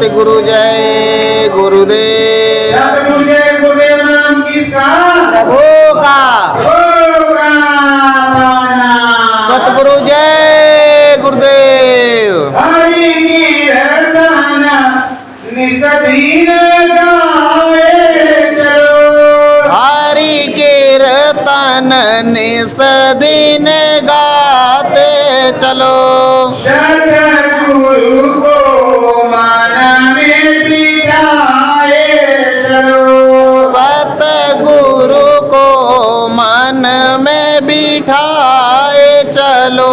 सतगुरु जय गुरुदेव। सतगुरु जय गुरुदेव नाम किसका? प्रभु का। सतगुरु जय गुरुदेव। हरि कीर्तन निसदीन गाए चलो। हरि कीर्तन निसदीन गाते चलो। सतगुरु को मन में बिठाए चलो। सतगुरु को मन में बिठाए चलो।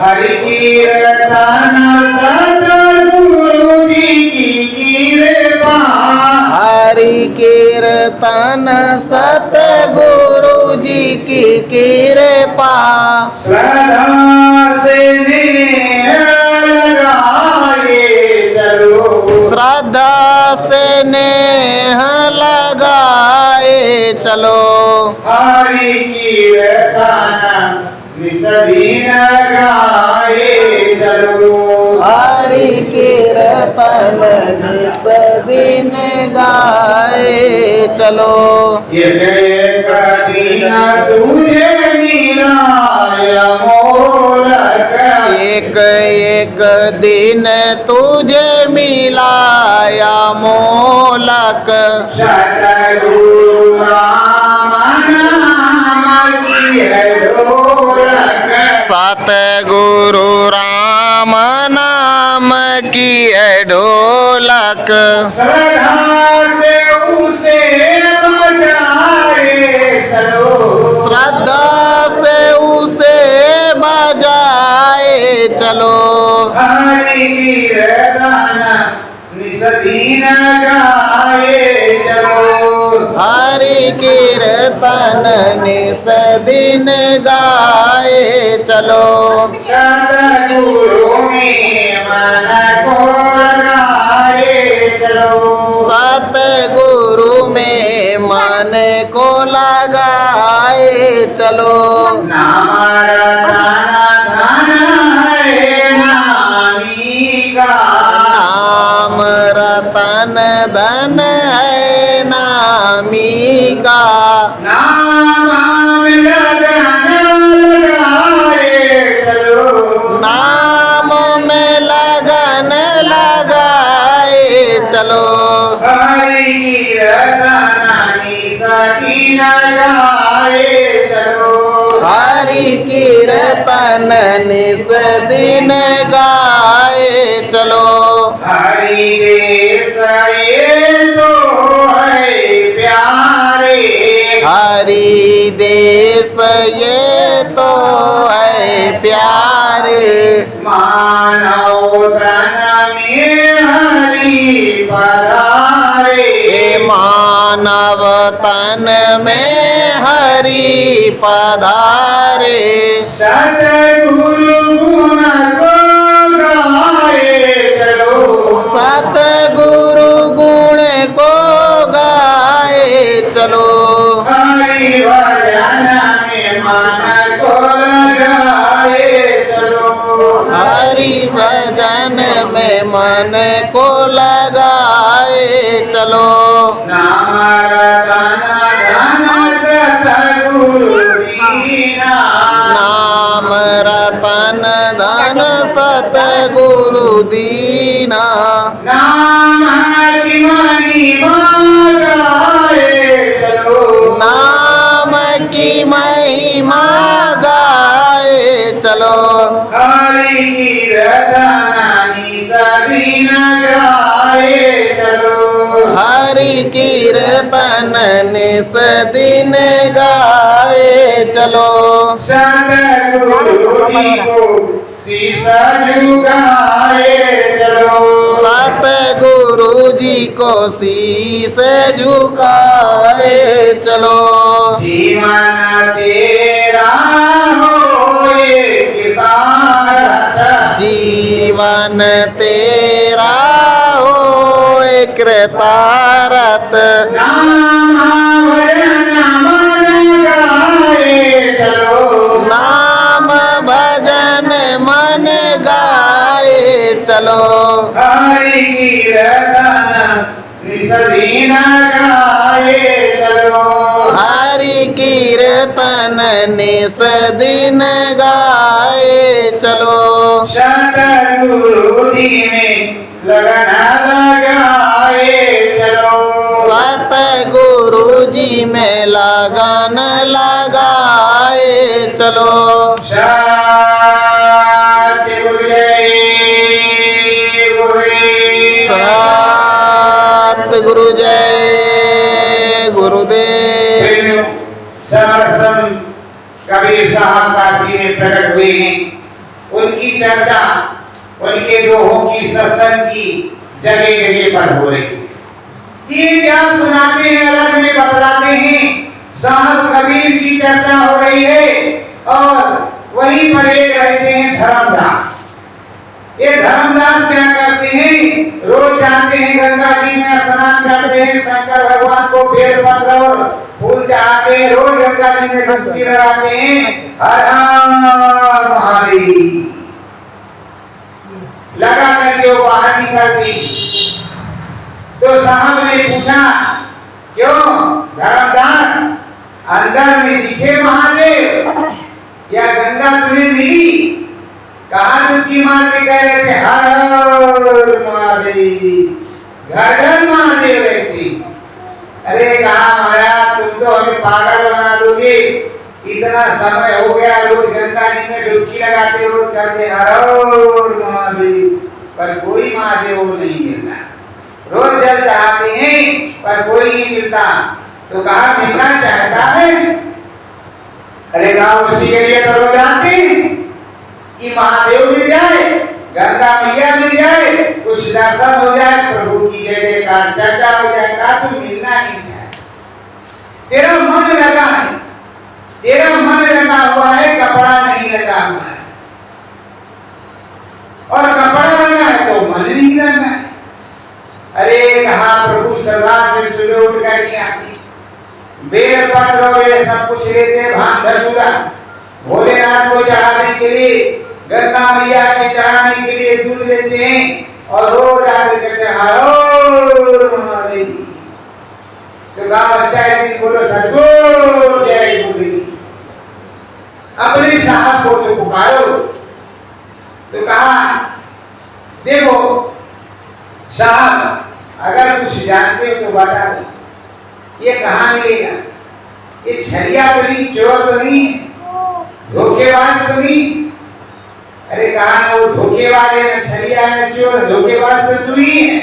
हरि कीर्तन सतगुरु जी की कृपा। हरि कीर्तन सतगुरु जी की कृपा। श्रद्धा से नेह लगाए चलो। श्रद्धा से नेह लगाए चलो। हरि कीर्तन निसदीन गाए चलो। हरि कीर्तन निसदीन गाए चलो। एक दिन तुझे मिलाया मोलक। एक एक दिन तुझे मिलाया मोलक। सतगुरु राम नाम की है ढोलक। सतगुरु राम नाम की है ढोलक। श्रद्धा से उसे बजाए चलो। श्रद्धा से उसे बजाए चलो। हरि कीर्तन निसदीन गाए चलो। हरि कीर्तन निसदीन गाए चलो। सतगुरु में मन को लगाए चलो। सतगुरु में मन को लगाए चलो। नाम रतन धन है नामी का। नाम रतन धन है नामी का। नाम में लगन लगाए चलो। नाम में लगन लगाए चलो। हरि कीर्तन निसदीन गाए चलो। हरि कीर्तन निसदीन गाए चलो। हरि देश ये तो है प्यारे। हरि देश ये तो है प्यारे। मानव तन में हरि पधारे। मानव तन में हरि पधारे। सतगुरु गुण को गाए चलो। सतगुरु गुण को गाए चलो। हरि भजन में मन को लगाए चलो। हरि भजन में मन को लगाए चलो। नाम रतन धन सतगुरु दीना। नाम रतन धन सतगुरु दीना। नाम की महिमा गाए चलो। नाम की महिमा गाए चलो। हरि कीर्तन निसदीन गाए चलो। हरि कीर्तन निसदीन गाए चलो। सतगुरु जी को शीश झुकाए चलो। सतगुरु जी को शीश झुकाए चलो। जीवन तेरा हो एक तारक। जीवन तेरा हो एक तारत। नाम भजन मन गाए चलो। नाम भजन मन गाए चलो। चलो हरि कीर्तन निस दिन गाए चलो हरि कीर्तन निस दिन गाए चलो सतगुरु जी में लगन लगाए चलो सतगुरु जी में लगन लगाए चलो सत्य गुरु जय गुरुदेव सतगुरु जय गुरुदेव। समरसम कबीर साहब काशी में प्रकट हुए हैं। उनकी चर्चा उनके दोहों की सत्संग की जगह जगह पर हो रही है। ये क्या सुनाते हैं, अलग में बतलाते हैं। साहब कबीर की चर्चा हो रही है और वहीं पर एक रहते हैं धर्मदास। ये धर्मदास क्या करते हैं, रोज जाते हैं गंगा जी में स्नान करते हैं, शंकर भगवान को बेल पत्र और फूल चढ़ाते हैं, रोज गंगा जी में डुबकी लगाते हैं। हर हर महादेव लगा करके वो बाहर निकलती। तो साहब ने पूछा, क्यों धर्मदास, अंदर में दिखे महादेव या गंगा तुम्हें मिली? कहा डुबकी मार के कह रहे थे हर हर महादेव, घर घर महादेव रहती। अरे कहा महाराज तुम तो हमें पागल बना दोगे, इतना समय हो गया रोज गंगा जी में डुबकी लगाते रोज करते हर हर महादेव, पर कोई महादेव नहीं मिलता। रोज जल चढ़ाते हैं पर कोई नहीं मिलता। तो कहा मिलना चाहता है? अरे गाँव उसी के लिए तो रोज आते हैं कि महादेव मिल जाए, गंगा मैया मिल जाए, कुछ दर्शन हो जाए, प्रभु की जय का चर्चा हो जाए। कहा तू मिलना नहीं है, तेरा मन लगा है, तेरा मन लगा हुआ है, कपड़ा नहीं लगा हुआ है। और कपड़ा लगा है तो मन नहीं लगा है। अरे कहा प्रभु सदा से सुबह उठ करके आती, बेल पत्र वगैरह सब कुछ लेते, भांग धतूरा भोलेनाथ को चढ़ाने के लिए, गंगा मैया के चढ़ाने के लिए दूध देते हैं और रोज आकर कहते हैं हर महादेव। तो कहा अच्छा एक दिन बोलो सतगुरु जय गुरुदेव, अपने साहब को तो पुकारो। तो कहा देखो साहब अगर कुछ जानते हो तो बता दो, ये कहाँ मिलेगा? ये छलिया तो नहीं, चोर तो नहीं, धोखेबाज तो नहीं। अरे कहा ना वो धोखेबाज है, ना छलिया है, ना चोर, धोखेबाज तो तू ही है।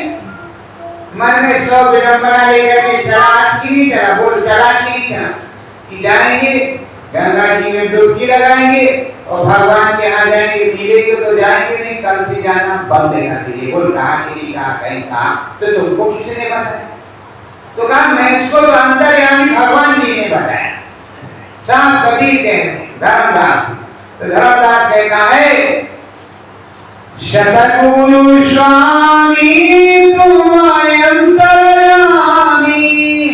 मन में 100 विडंबना लेकर के चला की नहीं चला, बोल चला की नहीं चला कि जाएंगे गंगा जी में डुबकी लगाएंगे और भगवान के यहाँ जाएंगे, मिलेंगे तो जाएंगे, नहीं कल से जाना बंद कर दीजिए। बोल कहा कि नहीं कहा, कहीं कहा तो तुमको किसने बताया? तो कहा मैं इसको तो अंतर्यामी भगवान जी ने बताया। शाम कबीर कह रहे धर्मदास, तो धर्मदास कहता है सतगुरु स्वामी तुम अंतर्यामी,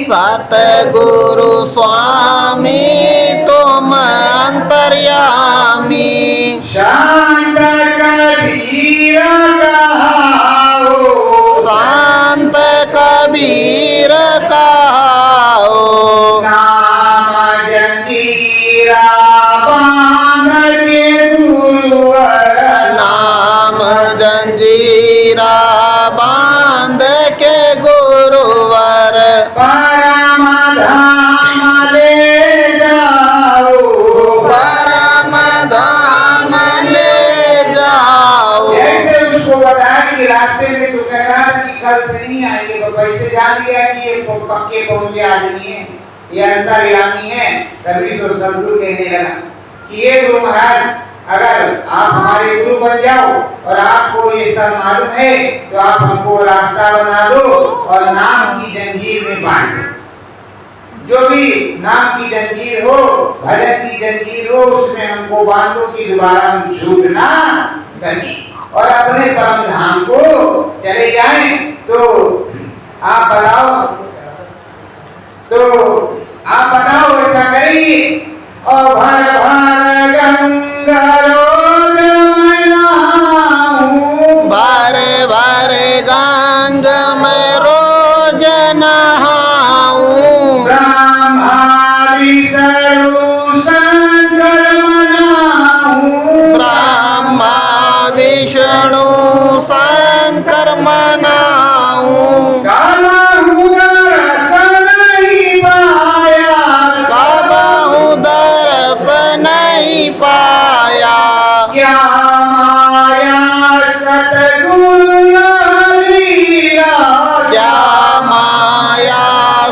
सतगुरु स्वामी तुम अंतर्यामी, शांत कबीर कहाओ, शांत कबीर कहाओ, नाम जंजीरा बांध के गुरुवर, नाम जंजीरा बांध के गुरुवर, परम धाम ले जाओ, परम धाम ले जाओ। ऐसे उसको बताया कि रास्ते में तो कह रहा था कि कल से नहीं आएंगे, तो कैसे जान गया कि ये पक्के पहुंचे आदमी है, ये अंतर्यामी है। तभी तो सदगुरु कहने लगा कि ये गुरु महाराज अगर आप हमारे गुरु बन जाओ और आपको ये सब मालूम है तो आप हमको रास्ता बना दो और नाम की जंजीर में बांध दो। जो भी नाम की जंजीर हो, भजन की जंजीर हो, उसमें हमको बांध दो कि दोबारा हम छूट ना सके और अपने परम धाम को चले जाएं। तो आप बताओ, तो आप बताओ ऐसा करेंगे? और भर भर गंगा रोज मनाऊं, भर हर गंग में रोज नहाऊं ब्रह्मा विष्णु शंकर मनाऊं ब्रह्मा विष्णु शंकर मनाऊं कबहु दर्शन नहीं पाया कबहु दर्श नहीं पाया क्या माया सतगुरु लीला क्या माया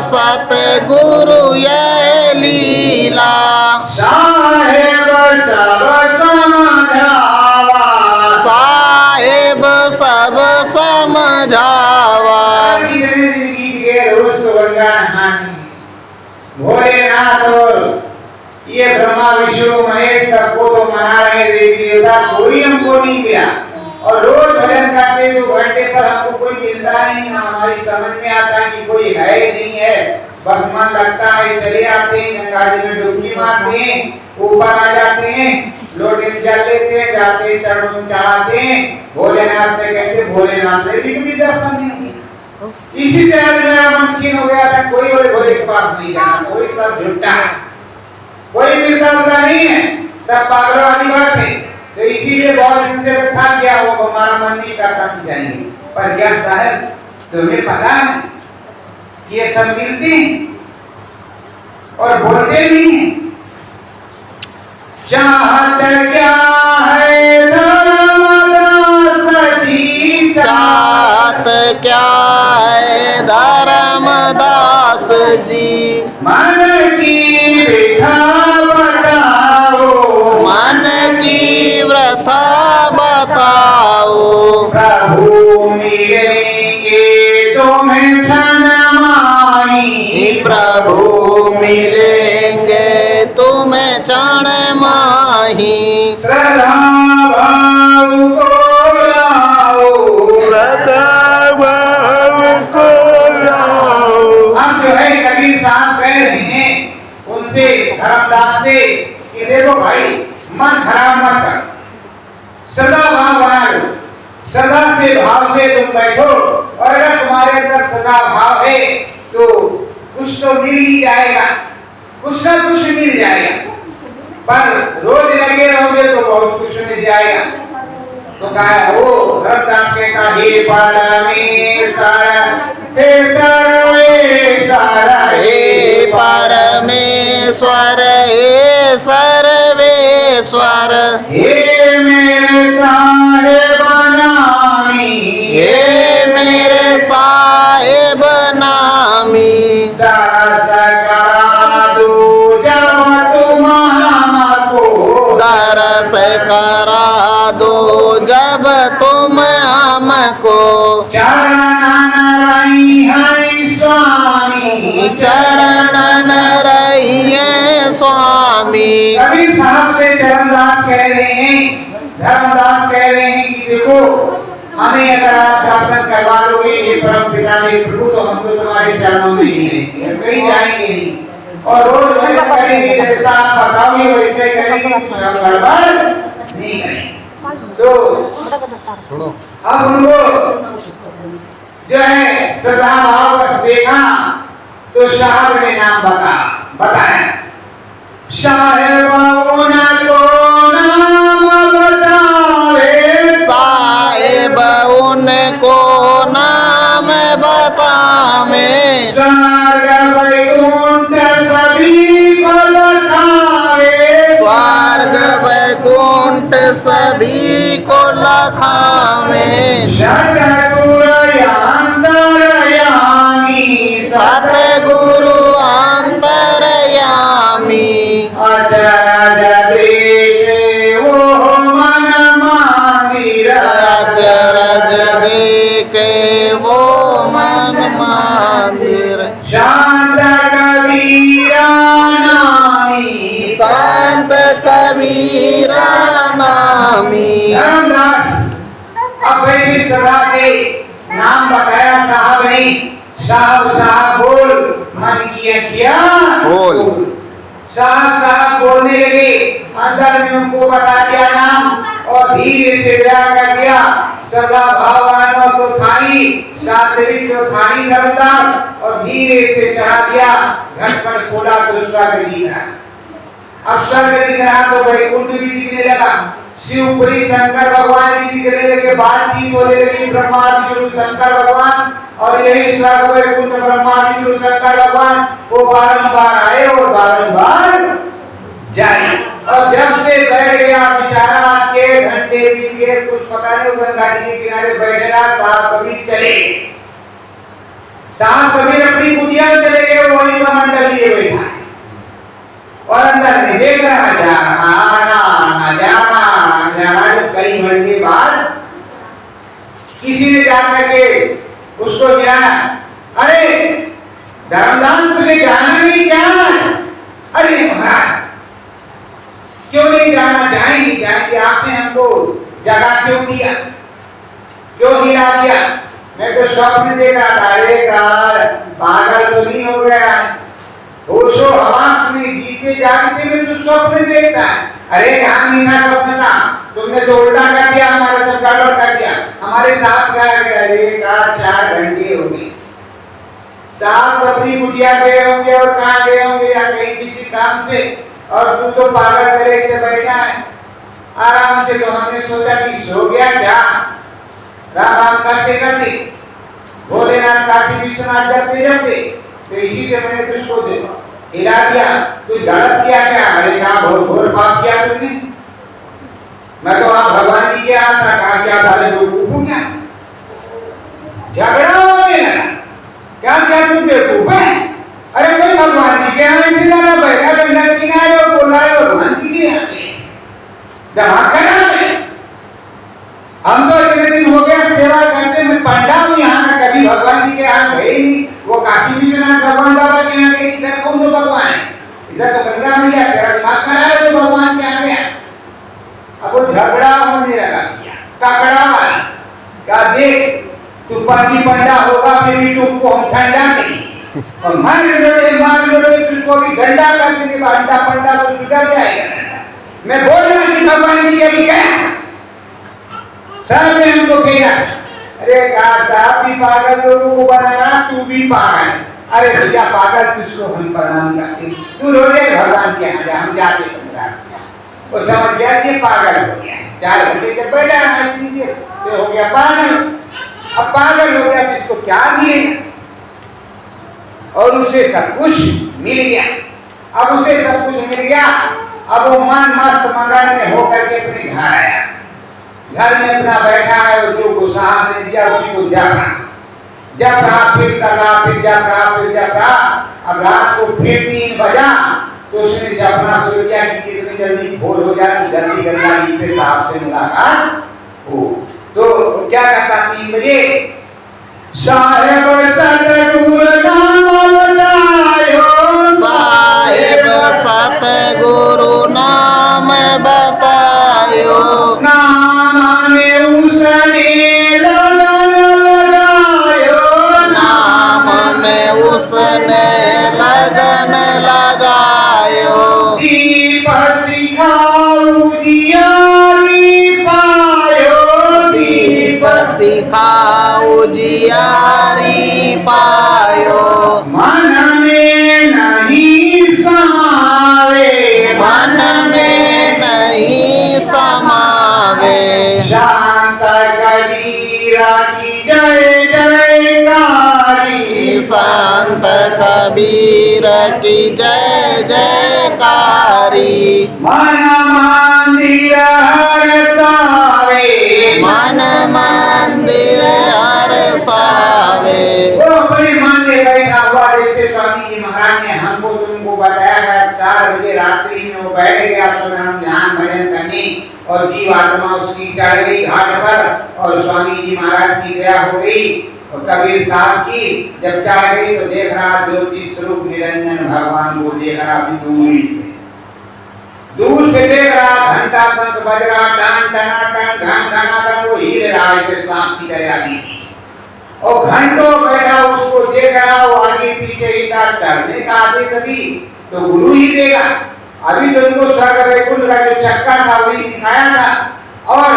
सतगुरु ये लीला साहेब सब समझावा साहेब सब समझावा कितने दिन बीत गए रोज तो गंगा नहानी भोलेनाथ और ये ब्रह्मा विष्णु महेश सबको तो मना रहे देवी देवता कोई हमको नहीं मिला और रोज भजन करते 2 घंटे पर हमको कोई मिलता नहीं ना हमारी समझ में आता कि कोई है नहीं है बस मन लगता है चले आते हैं गंगा जी में डुबकी मारते हैं ऊपर आ जाते हैं लोटे में जल लेते हैं जाते हैं चरणों में चढ़ाते हैं भोलेनाथ से कहते भोलेनाथ ने भी दर्शन नहीं दिया इसी से आज मेरा मन खीन हो गया था कोई बोले भोले के पास नहीं जाना कोई सब झूठा है कोई मिलता जुलता नहीं है सब पागलों वाली बात है तो इसीलिए बहुत दिन से था क्या वो हमारा मन नहीं करता कि जाएंगे पर क्या साहब तुम्हें पता है कि ये सब मिलते हैं और बोलते भी हैं चाहत क्या है धर्मदास जी चाहत क्या है धर्मदास जी मन की व्यथा बताओ मन की व्यथा बताओ प्रभु मिलेंगे तुम्हें क्षण माही प्रभु मिलेंगे तुम्हें क्षण माही श्रद्धा भाव को लाओ श्रद्धा भाव को लाओ हम जो है कबीर साहब कह रहे हैं उनसे धर्मदास से कि देखो भाई मन खराब मत कर सदा भाव बना लो सदा से भाव से तुम बैठो और अगर तुम्हारे अंदर सदा भाव है तो कुछ तो मिल ही जाएगा कुछ ना कुछ मिल जाएगा पर रोज लगे रहोगे तो बहुत कुछ मिल जाएगा तो कहा वो धर्मदास कहता हे परमेश्वर हे परमेश्वर हे सर्वेश्वर हे मेरे साहेब नामी हे मेरे साहेब नामी दरस करा दो जब तुम हमको दरस करा दो जब तुम हमको चरणन रही है स्वामी चरणन रहिए स्वामी कबीर साहब से धर्मदास कह रहे हैं कि देखो हमें अगर आप दर्शन करवा लोगे ये परम पिता ने प्रभु तो हम तो तुम्हारे चरणों में ही हैं कहीं जाएंगे नहीं और रोज भजन करेंगे जैसा आप बताओगे वैसे करेंगे हम गड़बड़ नहीं करेंगे तो अब उनको जो है श्रद्धा भाव बस देखा तो साहब ने नाम बताया साहेब उनको नाम बतावे साहेब उनको नाम बतावे स्वर्ग वैकुंठ सभी को लखावे स्वर्ग वैकुंठ सभी को लखावे सतगुरु अंतरयामी सतगुरु अंतरयामी अचरज देखे वो मन मंदिर अचरज देखे वो मन मंदिर शांत कबीरा नामी संत कबीरा नामी धर्मदास अपने सदा के नाम बताया साहब ने साहब बोल मन किया बोल साहब बोलने लगे अंदर में उनको बता दिया नाम और धीरे से क्या कर दिया सदा भाववान तो थाई, सात्विक तो थाई धर्मदास, और धीरे से चढ़ा दिया, घटपट खोला तो स्वर्ग दिख रहा। अब स्वर्ग दिख रहा तो वैकुंठ भी दिखने लगा, शिवपुरी शंकर भगवान भी दिखने लगे, बातचीत होने लगी ब्रह्मा विष्णु शंकर भगवान, और यही स्वर्ग वैकुंठ ब्रह्मा विष्णु शंकर भगवान वो बारंबार आए और बारंबार जाए। और जब से बैठ गया बेचारा के घंटे बीत गए, कुछ पता नहीं, गंगा जी के किनारे बैठेगा, साहब कबीर चले, साहब कबीर अपनी कुटिया में चले गए, वही का मंडल लिए बैठा है और अंदर में देख रहा जाना जब कई घंटे बाद किसी ने जाकर के उसको मिला, अरे धर्मदास तुझे जाना नहीं क्या? अरे महाराज क्यों नहीं जाना, जाएंगे, आपने हमको जगह क्यों दिया, क्यों हिला दिया? मैं तो स्वप्न देख रहा था। अरे यार पागल तो नहीं हो गया, होशो हवास में जीते जागते में तो स्वप्न देखता है। अरे कहाँ मीठा स्वप्न था, तुमने तो उल्टा कर दिया, हमारा तो गड़बड़ कर दिया। हमारे साथ क्या अरे यार 4 घंटे हो गए, साहब अपनी कुटिया गए होंगे और कहाँ गए होंगे या कहीं किसी काम से, और तू तो पागल करे से बैठा है आराम से। तो हमने सोचा कि सो गया क्या, राम करते करते भोलेनाथ काशी विश्वनाथ जपते जपते, तो इसी से मैंने तुझको हिला दिया। तू गलत किया क्या? अरे क्या घोर पाप किया तुमने? मैं तो आप भगवान जी के यहाँ था, कहा क्या साले बेवकूफ क्या, झगड़ा हो गया क्या? क्या तुम बेवकूफ है? अरे कोई भगवान जी के यहाँ ऐसे ज्यादा बैठा गंगा किनारे और बोल रहा है भगवान जी के यहाँ दिमाग खराब है। हम तो इतने दिन हो गया सेवा करते, मैं पंडा हूँ यहाँ का, कभी भगवान जी के यहाँ गए नहीं। वो काशी विश्वनाथ भगवान बाबा के यहाँ गए, किधर कौन तो भगवान है, इधर तो गंगा मैया, तेरा दिमाग खराब है, तो भगवान के यहाँ गया। अब वो झगड़ा होने लगा, तकड़ा वाला क्या, देख तू पंडा होगा फिर भी तुमको हम ठंडा नहीं, और मार लोटे तुझको भी डंडा कर देंगे, अंडा पंडा तो सुधर जाएगा। मैं बोल रहा कि भगवान जी के भी गया, सब ने हमको किया। अरे कहा साहब भी पागल लोगों को बना रहा, तू भी पागल। अरे भैया पागल तुझको हम प्रणाम करते, तू रोजे भगवान के यहाँ जा, हम जाते वो समझ गया कि पागल हो गया। 4 घंटे जब बैठा है तो हो गया पागल। अब पागल हो गया तो इसको क्या मिलेगा, और उसे सब कुछ मिल गया। अब उसे सब कुछ मिल गया, अब वो मन मस्त मगन में होकर के अपने घर आया, घर में अपना बैठा है, और जो गुस्सा ने दिया उसको जब रहा फिर कर रहा, फिर जब रहा। अब रात को फिर 3 बजा तो उसने जपना शुरू किया कि कितनी जल्दी भोर हो जाए, जल्दी गंगा जी पे साहब से मुलाकात हो। तो क्या करता 3 बजे, साहेब सतगुरु नाम बतायो, साहेब सतगुरु नाम बतायो, नाम में उसने लगन लगायो, नाम में उसने लगन लगायो, दीप सिखाऊ जियारी पायो, दीप सिखाऊ जियारी पायो, मन में नहीं समावे, मन में नहीं समावे, शांत कबीरा की जय जयकारी, संत कबीर की जय जयकारी, मन मंदिर हरसावे, मन मंदिर हरसावे। वो अपने मन में बैठा हुआ, जैसे स्वामी जी महाराज ने हमको तुमको बताया है, 4 बजे रात्रि में वो बैठ गया तो हम ध्यान भजन करने, और जीव आत्मा उसकी चढ़ गई घाट पर, और स्वामी जी महाराज की दया हो गई। और कबीर साहब की जब चढ़ गई तो देख रहा ज्योति स्वरूप निरंजन भगवान को देख रहा दूर से देख रहा, घंटा शंख बज रहा, टन टना टन घन घना टन, वो हिल रहा है जैसे सांप की तरह आगे, और घंटों बैठा उसको देख रहा, वो आगे पीछे हिला, चढ़ने का आगे कभी तो गुरु ही देगा। अभी तो उनको स्वर्ग वैकुंठ का जो चक्कर था वही दिखाया था, और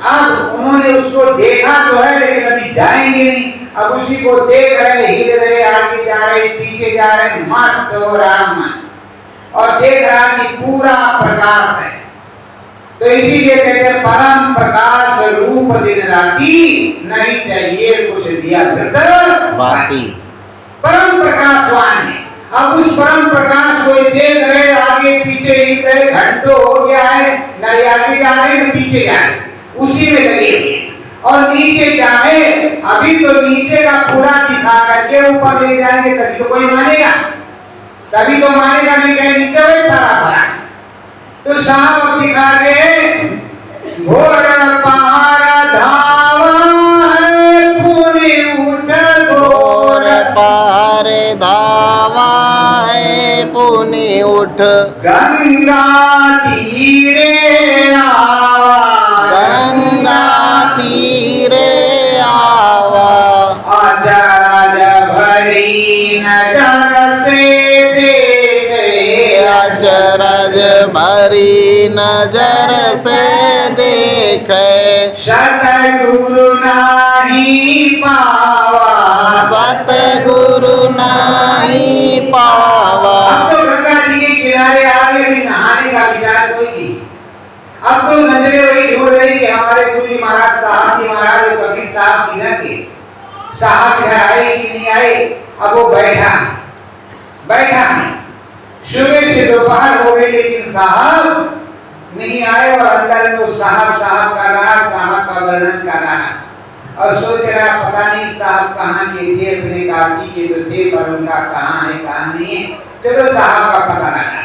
अब उन्होंने उसको देखा तो है लेकिन अभी जाएंगे नहीं। अब उसी को देख रहे, हिल रहे, आगे जा रहे, पीछे जा रहे, मस्त हो रहा मन, और देख रहा कि पूरा प्रकाश है। तो इसीलिए कहते हैं परम प्रकाश रूप दिन राती, नहीं चाहिए कुछ दिया धृत बाती। परम प्रकाशवान है। अब उस परम प्रकाश को देख रहे, आगे पीछे हिल रहे, घंटों हो गया है, न आगे जा रहे न पीछे जा रहे, उसी में लगे हुए। और नीचे जाए, अभी तो नीचे का पूरा दिखा करके ऊपर ले जाएंगे तभी तो कोई मानेगा, तभी तो मानेगा नहीं कहे नीचे वही सारा भरा। तो साहब दिखा रहे, घोर पहाड़ धावा है पुनि उठ, घोर पार धावा है पुनि उठ, गंगा तीरे आवा, गंगा तीरे आवा, अचरज भरी नजर से देखे, अचरज भरी नजर से देखे, सतगुरु नाही पावा, सतगुरु नहीं पावा। अब तो गंगा जी के किनारे आगे भी नहाने का विचार कोई नहीं। अब तो नजरें वही ढूंढ रही कि हमारे गुरु जी महाराज, साहब जी महाराज, कबीर साहब किधर थे, साहब इधर आए कि नहीं आए। अब वो बैठा है, सुबह से दोपहर हो गई लेकिन साहब नहीं आए, और अंदर में वो साहब कर रहा, साहब का वर्णन कर रहा, और सोच रहा पता नहीं साहब कहाँ के थे, अपने काशी के तो थे पर उनका कहाँ है कहाँ नहीं है। चलो साहब का पता लगा,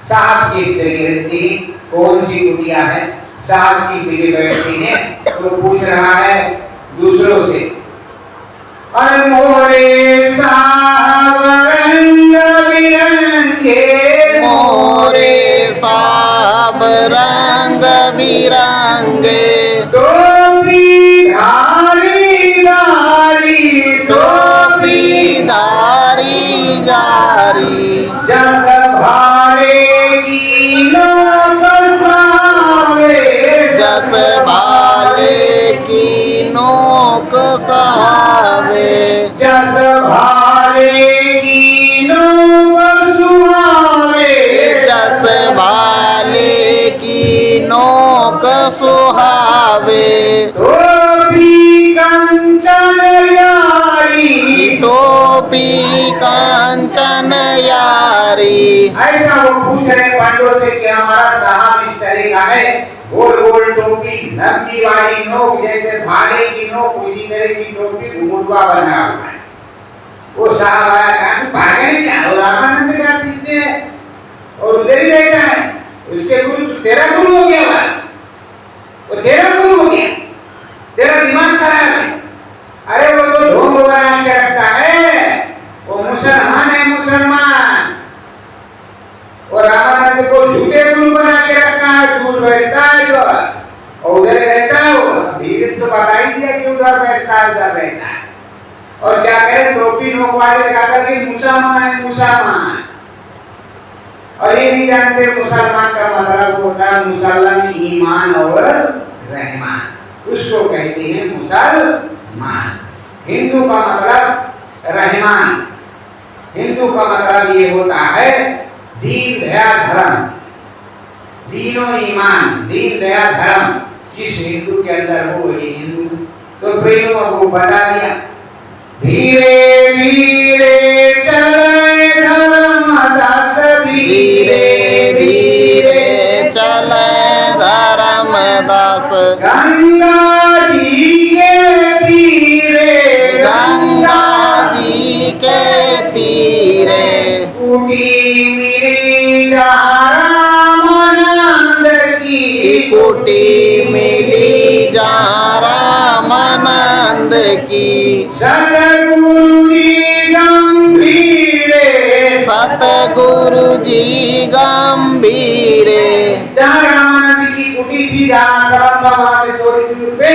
साहब किस जगह रहती है, कौन सी कुटिया है, साहब की जगह बैठती है। तो पूछ रहा है दूसरों से, अरे मोरे साहब रंग बिरंगे, मोरे साहब रंग बिरंगे, टोपी धारी जारी, टोपी धारी जारी, जस भारे की नोक सावे, जस भाले की नोक सहावे, जस भारे की नोक सुहावे, जस भाले की नोक सुहावे, टोपी कंचन यारी, टोपी कांचन यारी। ऐसा वो पूछ रहे पांडवों से कि हमारा साहब इस तरह का है, गोल गोल टोपी, नमकी वाली नोक, जैसे भाले की नोक, उसी तरह की टोपी घुंघरुआ बना हुआ है। वो साहब आया, कहा तू भागे नहीं क्या, और रामानंद का शिष्य है और उधर ही रहता है, उसके गुरु, तेरा गुरु हो गया, वो तेरा गुरु हो गया, तेरा दिमाग खराब है। अरे वो तो ढोंग बना के रखता है, वो मुसलमान है, मुसलमान। और रामानंद को झूठे गुरु बना के रखा है, दूर बैठता है जो, और उधर रहता है। वो धीरे तो बता ही दिया कि उधर बैठता है, उधर रहता है। और क्या करें, टोपी नोक वाले लगा करके मुसलमान है, मुसलमान। और ये नहीं जानते मुसलमान का मतलब होता है मुसलमान, ईमान और रहमान, उसको कहते हैं मुसलमान। हिंदू का मतलब रहमान, हिंदू का मतलब ये होता है दीन दया धर्म, दीनो ईमान, दीन दया धर्म जिस हिंदू के अंदर हो वही हिंदू। तो प्रेम को बता दिया, धीरे धीरे चले धर्मदास, धीरे धीरे चले धर्मदास, गंगा जी के तीरे, गंगा जी के तीरे, कुटी मिली जहाँ रामानंद की, कुटी मिली जहाँ रामानंद की, सतगुरु जी गंभीरे, सतगुरु जी गंभीरे। जहाँ रामानंद की कुटी थी, जहाँ सरम था वहाँ से थोड़ी दूर पे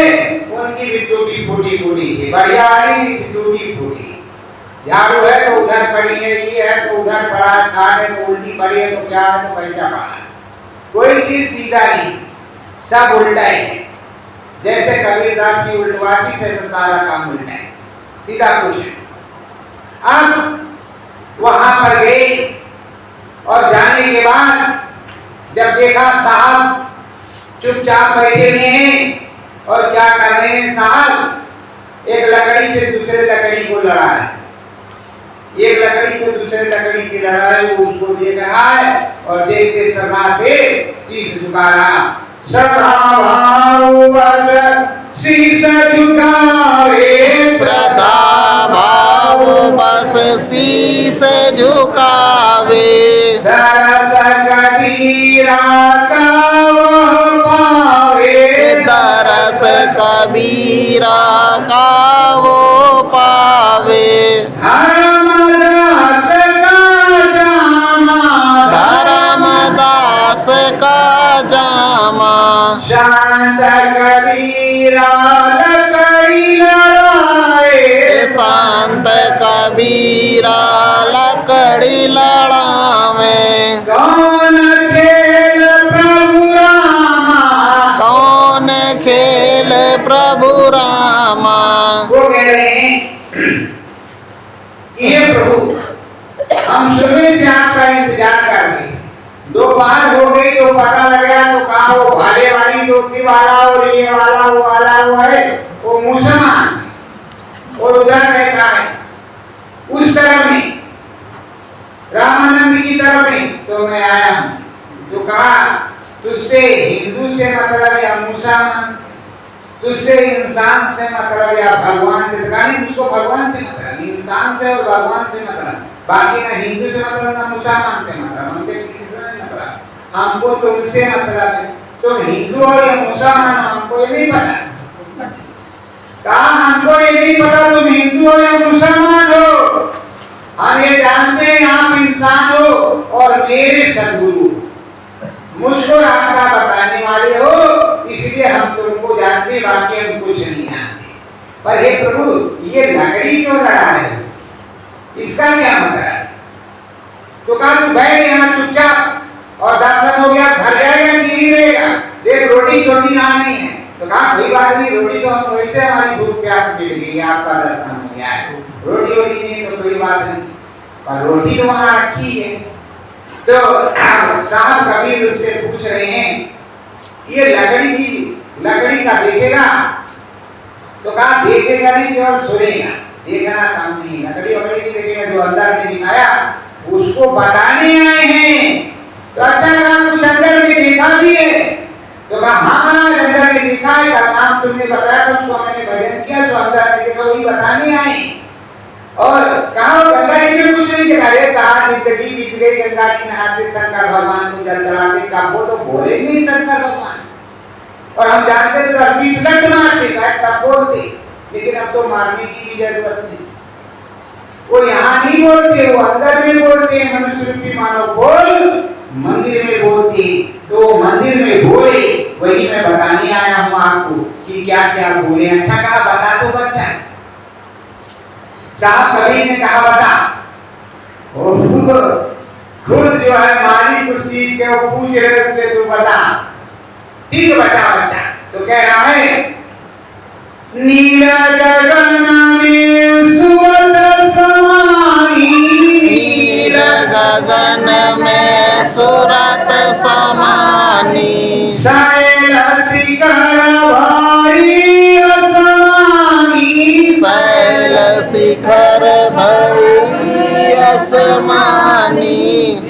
उनकी भी टूटी फूटी कुटी थी, बढ़िया वाली थी, टूटी फूटी। झाड़ू है तो उधर पड़ी है, ये है तो उधर पड़ा है, खाट है तो उल्टी पड़ी है, तो क्या है तो कैसा पड़ा है, कोई चीज सीधा नहीं। सब उल्टा ही है। जैसे कबीरदास की उल्टवासी से तो सारा काम उल्टा है, सीधा कुछ है। अब वहां पर गए और जाने के बाद जब देखा साहब चुपचाप बैठे हुए हैं और क्या कर रहे हैं साहब, एक लकड़ी से दूसरे लकड़ी को लड़ा है, एक लकड़ी से दूसरे लकड़ी की लड़ा है, वो उसको देख रहा है और देखते श्रद्धा से शीश झुका रहा। श्रद्धा भाव बस शीश झुकावे, श्रद्धा भाव बस शीश झुकावे, दरस कबीरा का वो पावे, दरस कबीरा का वो पावे, धर्मदास का जामा, धर्मदास का जामा, शांत कबीरा लकड़ी लड़ाए, शांत कबीरा लकड़ी लड़ावे, कौन खेल प्रभु रामा, कौन खेल प्रभु रामा। वो कह रहे हैं ये प्रभु हम सुबह से आपका इंतजार कर रहे, दोपहर हो गई तो पता लग गया तो कहा वो भाले वाली टोपी वाला और ये वाला वो है वो मुसलमान, और उधर रहता है उस तरफ में रामानंद की तरफ में। तो मैं आया हूँ तो कहा तुझसे हिंदू से मतलब या मुसलमान, तुझसे इंसान से मतलब या भगवान से, नहीं उसको भगवान से मतलब, इंसान से और भगवान से मतलब, बाकी ना हिंदू से मतलब ना मुसलमान से मतलब, हमसे किसी से नहीं मतलब, हमको तुमसे मतलब है। तुम हिंदू हो या मुसलमान हो हमको ये नहीं पता, कहा हमको ये नहीं पता तुम हिंदू हो या मुसलमान हो, हम ये जानते हैं आप इंसान हो और मेरे सदगुरु मुझको रास्ता बताने वाले हो, इसलिए हम तुमको जानते, बाकी हम कुछ नहीं जानते। पर हे प्रभु ये लकड़ी क्यों लड़ा है, इसका क्या मतलब है? तो कहा तू बैठ यहाँ चुपचाप और दर्शन हो गया घर जाएगा कि नहीं रहेगा, देख रोटी छोटी यहाँ नहीं है। तो कहा कोई बात नहीं, रोटी तो हम वैसे हमारी भूख प्यास मिट गई, आपका दर्शन हो गया है, रोटी वोटी नहीं तो कोई बात नहीं, पर रोटी तो वहां रखी है। तो साहब कबीर उससे पूछ रहे हैं ये लकड़ी का देखेगा? तो कहा देखेगा नहीं केवल सुनेगा, देखना काम नहीं, लकड़ी वकड़ी की देखेगा, जो अंदर में दिखाया उसको बताने आए हैं। तो अच्छा कहा कुछ अंदर में दिखा दिए? तो कहा हाँ महाराज अंदर में दिखा है, का नाम तुमने बताया था, उसको मैंने भजन किया, तो अंदर में देखा वही बताने आए। और कहा गंगा जी में कुछ नहीं दिखा रहे, कहा जिंदगी बीत गई गंगा जी नहाते शंकर भगवान को जल चढ़ाते, कब वो तो बोले नहीं शंकर भगवान, और हम जानते थे 10-20 लट मारते शायद तब बोलते, लेकिन अब तो मारने की भी जरूरत नहीं, वो यहाँ नहीं बोलते, वो अंदर में बोलते हैं। मनुष्य रूपी मानव बोल मंदिर में बोलते, तो मंदिर में बोले वही मैं बताने आया हूँ आपको कि क्या क्या बोले। अच्छा कहा बता तो बच्चा, साहब कबीर ने कहा बता, खुद जो है मालिक उस चीज के वो पूछ रहे उससे तू बता, ठीक बता बच्चा। तो कह रहा है नील गगन में सूरत समानी, नील गगन में सूरत समानी, शैल शिखर भारी असमानी, शैल शिखर भई असमानी,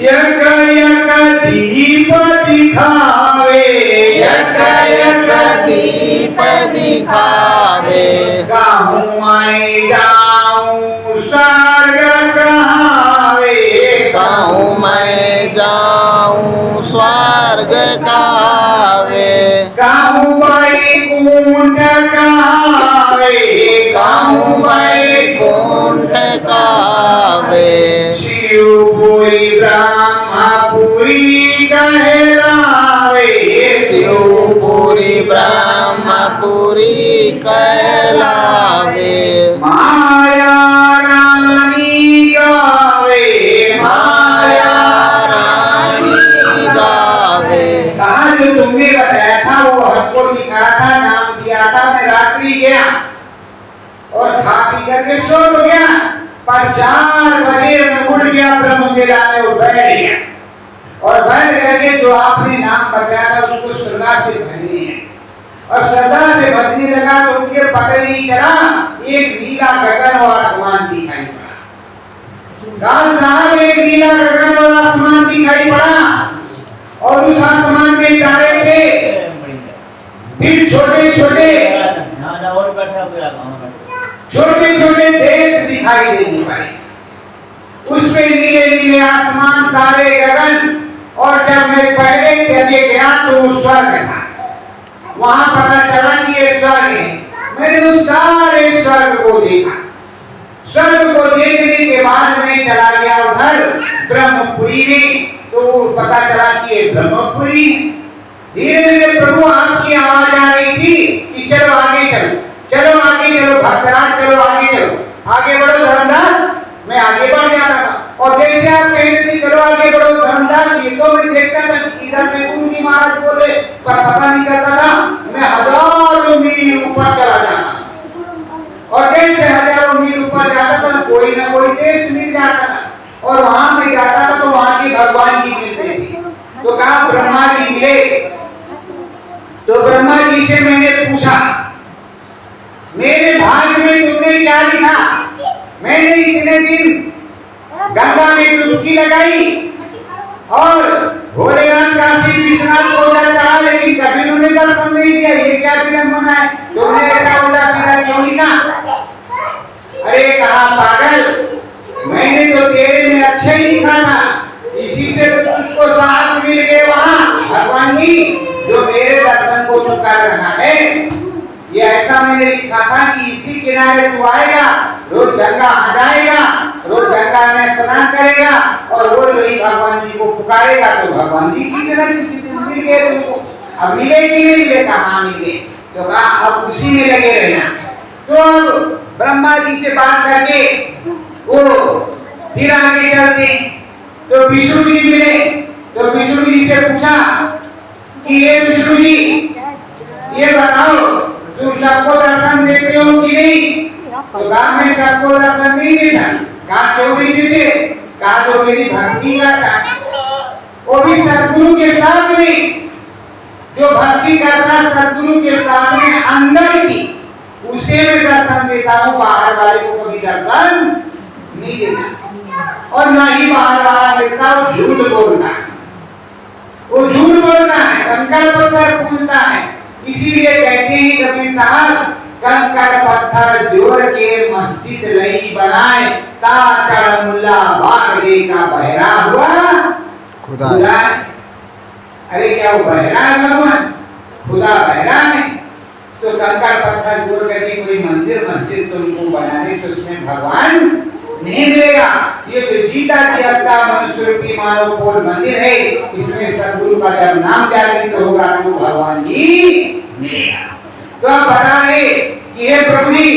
यक यक दीप दिखावे, यक यक दीप दिखावे, कहूँ मैं जाऊँ स्वर्ग कहावे, कहूँ मैं जाऊँ स्वर्ग कहावे, कहूँ वैकुंठ कहावे, कहूँ वैकुंठ कहावे, शिवपुरी ब्रह्मपुरी कहलावे, शिवपुरी ब्रह्मपुरी कहलावे, माया रानी गावे, माया रानी गावे। कहा जो तुमने बताया था वो और खा पी करके सो तो गया, पर 4 बजे में उठ गया ब्रह्म मेला में और बैठ गया, और बैठ करके जो आपने नाम बताया था उसको श्रद्धा से भरने है, और श्रद्धा से भरने लगा तो उनके पता ही नहीं चला एक नीला गगन और आसमान दिखाई पड़ा। साहब एक नीला गगन और आसमान दिखाई पड़ा, और उस आसमान में तारे थे, फिर छोटे छोटे देश दिखाई देने पड़े, उस पे नीले नीले आसमान, तारे, गगन। और जब मैं पहले चले गया तो वो स्वर्ग था, वहां पता चला कि ये स्वर्ग है। मैंने उस सारे स्वर्ग को देखा, स्वर्ग को देखने के बाद मैं चला गया उधर ब्रह्मपुरी में, तो पता चला कि ये ब्रह्मपुरी। धीरे धीरे प्रभु आपकी आवाज आ रही थी कि चलो आगे चलो, चलो आगे चलो भक्तराज, चलो आगे चलो, आगे बढ़ो धर्मदास। मैं आगे बढ़ जाता था, और जैसे आप कहते थे चलो आगे बढ़ो धर्मदास, ये तो मैं देखता था इधर से कुंडी महाराज बोले, पर पता नहीं करता था मैं हजारों मील ऊपर चला जाता, और जैसे हजारों मील ऊपर जाता था कोई ना कोई देश मिल जाता था, और वहां में जाता था तो वहां के भगवान जी मिलते थे। तो कहा ब्रह्मा जी मिले, तो ब्रह्मा जी से मैंने पूछा मेरे भाग्य में तुमने क्या लिखा। मैंने इतने दिन गंगा में डुबकी लगाई और भोलेनाथ काशी विश्वनाथ को चढ़ा, लेकिन कभी उन्होंने दर्शन नहीं दिया, ये क्या विडंबन है, तुमने ऐसा उल्टा सीधा क्यों लिखा। अरे कहा पागल, मैंने तो तेरे में अच्छा ही लिखा था, इसी से तो तुझको साहब मिल गए वहां भगवान जी जो मेरे दर्शन को स्वीकार रहा है। ये ऐसा मैंने लिखा था कि इसी किनारे तू आएगा, रोज गंगा आ जाएगा, रोज गंगा में स्नान करेगा, और रोज वही भगवान जी को पुकारेगा, तो भगवान जी किसी न किसी से मिल गए तुमको। अब मिले कि नहीं मिले, कहाँ मिले, तो कहा अब उसी में लगे रहना। तो अब ब्रह्मा जी से बात करके वो फिर आगे चलते, तो विष्णु जी मिले, तो विष्णु जी से पूछा कि ये विष्णु जी ये बताओ तुम सबको दर्शन देते हो कि नहीं। तो कहा मैं सबको दर्शन नहीं देता। कहा क्यों नहीं देते। कहा जो मेरी भक्ति करता, वो भी सद्गुरु के साथ में, जो भक्ति करता सद्गुरु के साथ में अंदर की, उसे मैं दर्शन देता हूँ, बाहर वाले को कभी दर्शन नहीं देता। और ना ही बाहर वाला मिलता, वो झूठ बोलता है, वो झूठ बोलता है, कंकड़ पत्थर पूजता है। इसीलिए कहते हैं कबीर साहब, कंकड़ पत्थर जोड़ के मस्जिद नहीं बनाए, ता चढ़ मुल्ला बागड़े का बहरा हुआ खुदा। अरे क्या वो बहरा है भगवान, खुदा बहरा है। तो कंकड़ पत्थर जोड़ करके कोई मंदिर मस्जिद तुमको बनाने से उसमें भगवान नहीं मिलेगा। ये तो जीता जागता मनुष्य रूपी मानव कोल मंदिर है, इसमें सद्गुरु का जब नाम जागृत होगा तो भगवान जी मिलेगा। तो आप बता रहे कि हे प्रभु जी,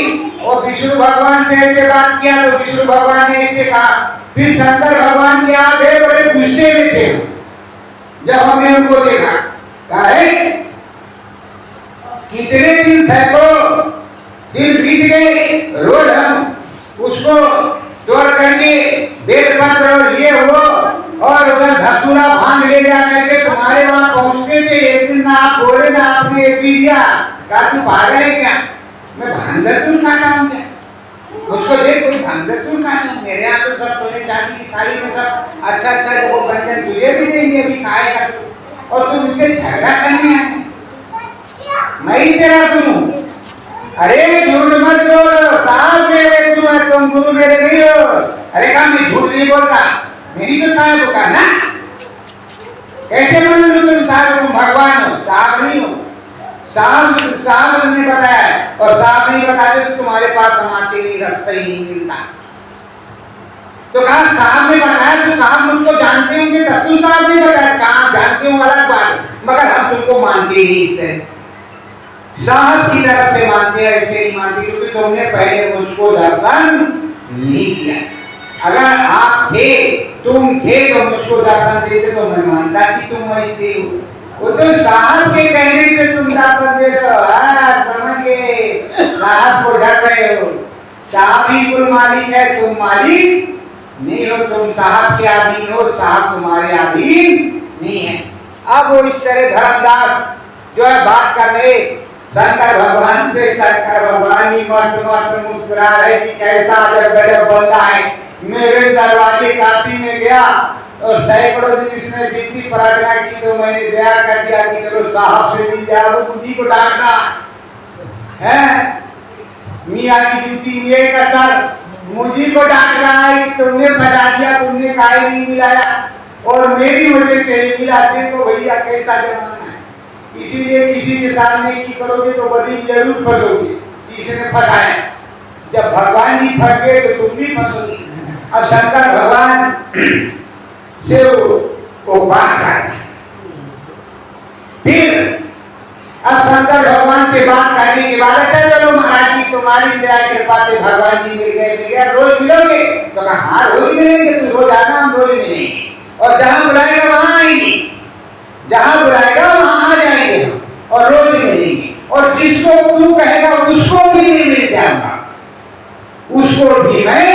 और विष्णु भगवान से ऐसे बात किया तो विष्णु भगवान ने ऐसे कहा। फिर शंकर भगवान के आप बड़े गुस्से में थे जब हमने उनको देखा। कहा है कितने दिन, सैकड़ों दिन बीत गए, रोज हम उसको तोड़ करके बेलपत्र और ये हो और उधर धतूरा भांग ले जा करके तुम्हारे वहां पहुंचते थे। एक दिन ना आप बोले ना आपने एक दिया, कहा तू पागल है क्या, मैं भांग धतूर खाता हूँ क्या, मुझको देख कोई भांग धतूर खाता हूँ। मेरे यहाँ तो सब सोने चांदी की थाली में सब अच्छा अच्छा जो व्यंजन तुझे भी देंगे, अभी खाएगा तू, और तुम मुझसे झगड़ा करने आए, मैं ही तेरा गुरु। अरे झूठ मत बोलो, साहब मेरे गुरु है, तुम गुरु मेरे नहीं हो। अरे कहा मैं झूठ नहीं बोलता, मेरी तो साहब का ना, कैसे मान लो तुम साहब, तुम भगवान हो, साहब नहीं हो। साहब ने बताया, और साहब नहीं बताते तो तुम्हारे पास हम आते नहीं, रास्ता ही नहीं मिलता। तो कहा साहब ने बताया, तो साहब मुझको जानते होंगे, तू साहब ने बताया, कहा जानते हो अलग बात, मगर हम तुमको मानते ही नहीं। इस तरह साहब की तरफ से मानते हैं, ऐसे नहीं मानते, क्योंकि तुमने पहले मुझको दर्शन नहीं दिया। अगर आप थे, तुम थे तो मुझको दर्शन देते तो मैं मानता कि तुम वैसे हो। वो तो साहब के कहने से तुम दर्शन दे रहे हो, समझ गए, साहब को डर रहे हो। साहब ही कुल मालिक है, तुम मालिक नहीं हो, तुम साहब के अधीन हो, साहब तुम्हारे अधीन नहीं है। अब वो इस तरह धर्मदास जो है बात कर रहे शंकर भगवान से। शंकर भगवान ही मस्त मस्त मुस्कुरा रहे कि कैसा अजब गजब बंदा है। मेरे दरवाजे काशी में गया और सैकड़ों दिन इसने विनती प्रार्थना की तो मैंने दया कर दिया कि चलो साहब से मिल जाओ। मुझी को डांटना है, मियाँ की ड्यूटी मियाँ का सर मुझी को डांट रहा है कि तुमने बजा दिया, तुमने काहे नहीं मिलाया और मेरी वजह से मिला। तो भैया कैसा जमाना है, इसीलिए किसी के सामने की करोगे तो बदी जरूर फंसोगे। इसने फंसाया, जब भगवान जी फंस गए तो तुम भी फंसोगे। अब शंकर भगवान से वो बात करता है। फिर अब शंकर भगवान से बात करने के बाद अच्छा चलो महाराज जी तुम्हारी दया कृपा से भगवान जी मिल गए, रोज मिलोगे? तो कहा हाँ रोज मिलेंगे, तुम रोज आना, हम रोज मिलेंगे और जहां बुलाएगा वहां आएंगे, जहां बुलाएगा वहां आ जाएंगे और रोज मिलेंगे। और जिसको तू कहेगा उसको भी मिल जाऊंगा, उसको भी मैं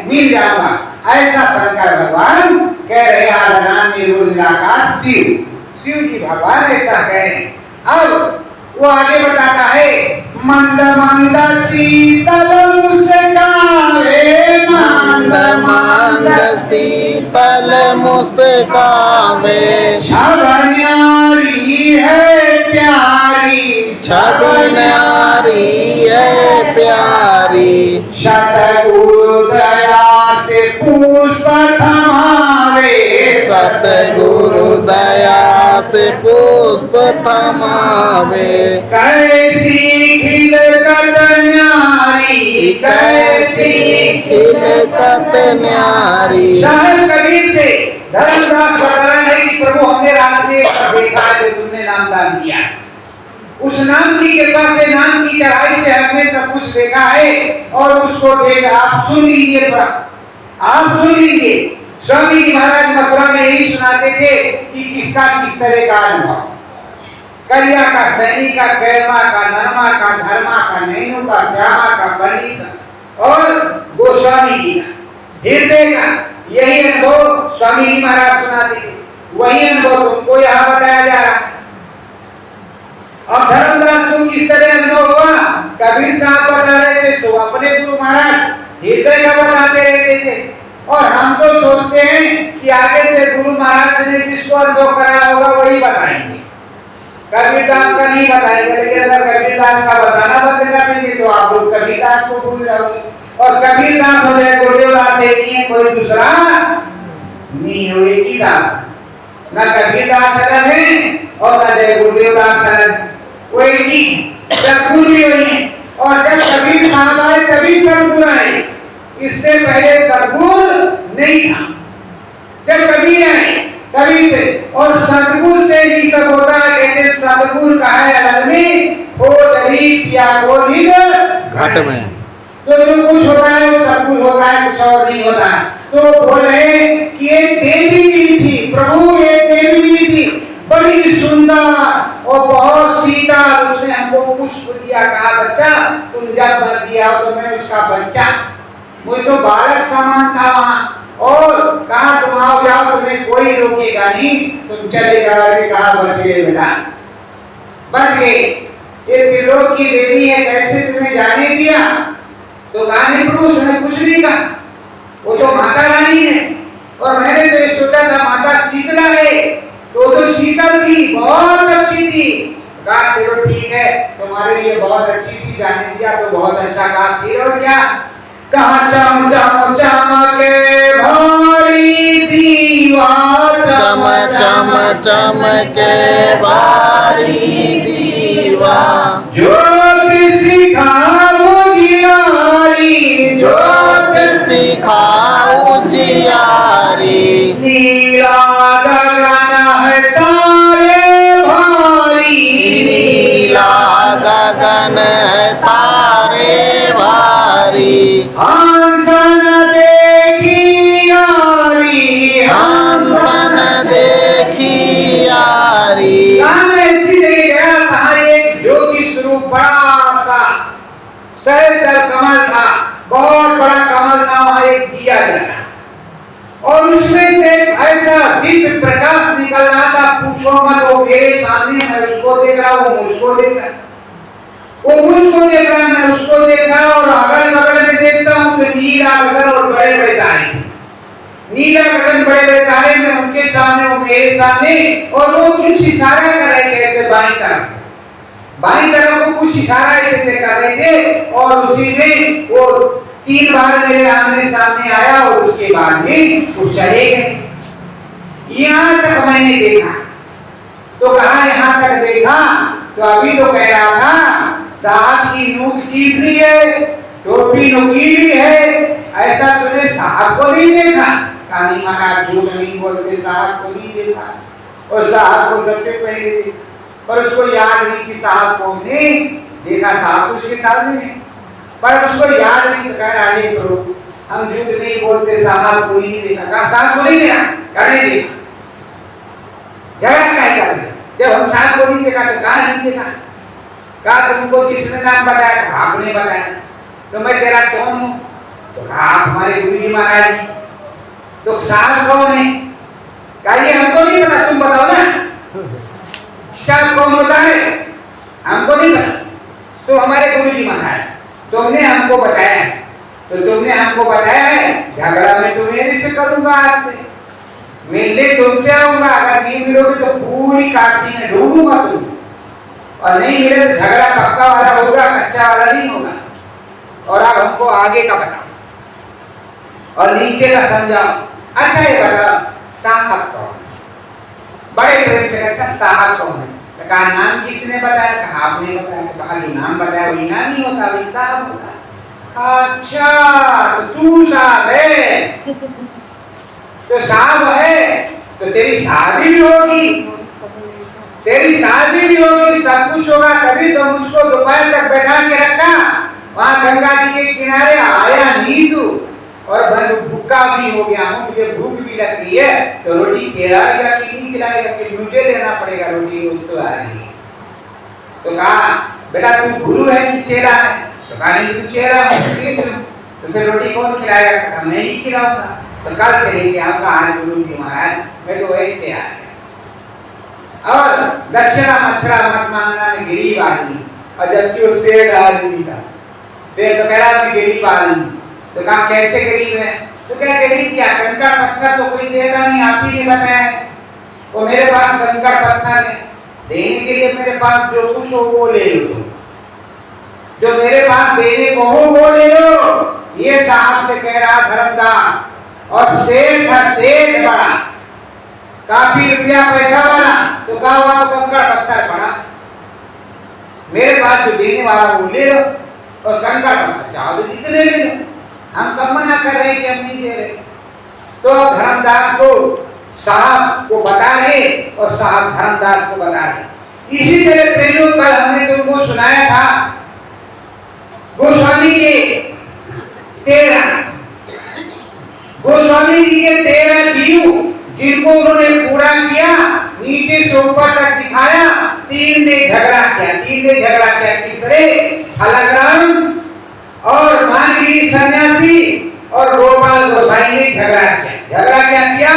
मिल जाऊंगा। ऐसा शंकर भगवान कह रहे आराधना में रोज निराकार शिव, शिव जी भगवान ऐसा कह रहे। अब वो आगे बताता है मंद मंद शीतल मुस्कावे, मंद मंद शीतल मुस्कावे, छब न्यारी है प्यारी, छब न्यारी है प्यारी, सतगुरु दया से पुष्प थमावे, सतगुरु दया से पुष्प थमावे, कैसी खिलकत न्यारी, कैसी खिलकत न्यारी। शायद कबीर से धर्मदास बता रहा है कि प्रभु हमने रात में देखा जो तुमने नामदान दिया, उस नाम की कृपा से, नाम की चढ़ाई से हमने सब कुछ देखा है और उसको देख आप सुन लीजिए, थोड़ा आप सुन लीजिए। स्वामी जी महाराज मथुरा में यही सुनाते थे कि किसका किस तरह का अनुभव, करिया का, सैनी का, कैरमा का, नरमा का, धर्मा का, नैनु का, श्यामा का, पंडित का और गोस्वामी जी का, हृदय का, यही अनुभव स्वामी जी महाराज सुनाते थे। वही अनुभव तुमको यहाँ बताया जा रहा है। और धर्मदास को किस तरह अनुभव हुआ, कबीर साहब बता रहे थे तो अपने गुरु महाराज हृदय का बताते रहते थे। और हम तो सोचते हैं कि आगे से गुरु महाराज ने जिसको अनुभव कराया होगा वही बताएंगे, कबीरदास का नहीं बताएंगे। लेकिन अगर कबीरदास का बताना बंद कर देंगे तो आप लोग कबीरदास को भूल जाओगे और कबीरदास हो जाए गुरुदेवदास एक ही है, कोई दूसरा नहीं हो, एक ही दास। न कबीरदास अलग है और न जय गुरुदेवदास अलग, वो एक ही सदगुरु भी वही है। और जब कबीर साहब आए तभी सदगुरु आए, इससे पहले सदगुरु नहीं था। जब कबीर आए तभी से, और सदगुरु से ही सब होता है। कहते सदगुरु का है अलग में, हो जली पिया को निज घट में, तो जो कुछ होता है वो सदगुरु होता है, कुछ और नहीं होता है। तो बोले कि एक देवी मिली थी, प्रभु एक देवी मिली थी बड़ी सुंदर और बहुत शीतल, उसने हमको पुष्प दिया, कहा बच्चा तुम जब मर दिया हो तो मैं उसका बच्चा, मुझे तो बालक समान था वहाँ, और कहा तुम आओ जाओ, तुम्हें कोई रोकेगा नहीं, तुम चले जाओगे। कहा बच गए बेटा, बच गए। ये त्रिलोक की देवी है, कैसे तुम्हें जाने दिया? तो गाने प्रभु उसने कुछ नहीं कहा, वो तो माता रानी है। और मैंने तो ये सोचा था माता शीतला है, तो शीतल थी, बहुत अच्छी थी। कहा चलो ठीक है, तुम्हारे लिए बहुत अच्छी थी, जाने दिया तो बहुत अच्छा। कहा फिर और क्या? कहा चम चम चमके भारी दीवा, चम चम चमके भारी दीवा, ज्योति सिखाओ जियारी, ज्योति सिखाओ जियारी, नीला गगन है तारे भारी, नीला गगन है तारे भारी, हंसन देखी यारी, हंसन देखी यारी। ऐसी जगह गया कहा एक ज्योति स्वरूप बड़ा सा सहस्त्र कमल था, बहुत और उसमें से ऐसा दिव्य प्रकाश निकल रहा था, पूछो मत। वो मेरे सामने, मैं उसको देख रहा हूँ, मुझको देख रहा, वो मुझको देख रहा, मैं उसको देख रहा, और अगल बगल में देखता हूँ तो नीला गगन और बड़े बड़े तारे, नीला गगन बड़े बड़े तारे में उनके सामने, वो मेरे सामने, और वो कुछ इशारा कर रहे थे ऐसे बाईं तरफ को कुछ इशारा ऐसे कर रहे थे, और उसी में वो 3 बार मेरे आमने सामने आया, और उसके बाद में वो चले गए। यहाँ तक मैंने देखा, तो कहा यहाँ तक देखा, तो अभी तो कह रहा था साहब की नूक टीपली है, टोपी नुकीली है, ऐसा तूने साहब को नहीं देखा? कहा नहीं महाराज, झूठ नहीं बोलते, साहब को नहीं देखा, और साहब को सबसे पहले देखा, पर उसको याद नहीं कि साहब को ने देखा, साहब उसके सामने नहीं, पर उसको याद नहीं। तो कह रहा है प्रभु, हम झूठ नहीं बोलते, साहब को नहीं देखा। कहा साहब को नहीं देखा? कहा नहीं देखा। झगड़ा क्या कर रहे? जब हम साहब को नहीं देखा तो कहा नहीं देखा? कहा तुमको किसने नाम बताया? कहा आपने बताया। तो मैं तेरा कौन हूँ? तो कहा आप हमारे गुरु जी महाराज जी। तो साहब कौन है? कहा ये हमको नहीं पता, तुम बताओ ना साहब कौन होता है, हमको नहीं पता। तो हमारे गुरु जी महाराज, तुमने हमको बताया है, तो तुमने हमको बताया है झगड़ा में तो मेरे से करूंगा, आज से मिलने तुमसे आऊंगा, अगर नहीं मिलोगे तो पूरी काशी में ढूंढूंगा तुम, और नहीं मिले तो झगड़ा पक्का वाला होगा, कच्चा वाला नहीं होगा। और अब हमको आगे का बताओ और नीचे का समझाओ। अच्छा ये बताओ साहब कौन? बड़े प्रेम से अच्छा साहब कौन है? कहा नाम किसने बताया? कहा आपने बताया। कहा जो नाम बताया वही नाम ही होता, वही साहब होता। अच्छा तो तू साहब है, तो साहब है तो तेरी शादी भी होगी, तेरी शादी भी होगी, सब कुछ होगा, तभी तो मुझको दोपहर तक बैठा के रखा वहां गंगा जी के किनारे, आया नहीं तू, और भूखा भी हो गया हूँ, मुझे भूख भी लगती है, तो रोटी खिलाएगा कि नहीं खिलाएगा, कि मुझे लेना पड़ेगा रोटी, रोज तो आ रही है। तो कहा बेटा तू गुरु है कि चेला है? तो कहा नहीं तू चेला है। तो फिर रोटी कौन खिलाएगा? कहा मैं ही खिलाऊंगा। तो कल चलेंगे आपका आज गुरु जी महाराज, मैं तो वैसे आ गया। और दक्षिणा मच्छरा मत मांगना में गरीब आदमी, और जबकि वो शेर आदमी था, शेर तो कह रहा मैं गरीब आदमी। तो कहा कैसे गरीब है? तो क्या गरीब क्या, कंकड़ पत्थर तो कोई देता नहीं, आप ही ने बताया है। वो मेरे पास कंकड़ पत्थर है, देने के लिए मेरे पास जो कुछ हो वो ले लो, जो मेरे पास देने को हो वो ले लो। ये साहब से कह रहा धर्मदास, और सेठ था, सेठ बड़ा, काफी रुपया पैसा वाला। तो कहा हुआ तो कंकड़ पत्थर पड़ा, मेरे पास जो देने वाला वो ले लो, और कंकड़ पत्थर चाहो तो जितने ले लो, हम कब मना कर रहे कि हम नहीं दे रहे। तो धर्मदास को साहब को बता रहे, और साहब धर्मदास को बता रहे। इसी तरह प्रेमियों कल हमने तुमको सुनाया था गोस्वामी के 13 जीव, जिनको उन्होंने पूरा किया, नीचे से ऊपर तक दिखाया। 3 ने झगड़ा किया, तीसरे अलगराम और मानगिरी सन्यासी और गोपाल गोसाई ने झगड़ा क्या किया?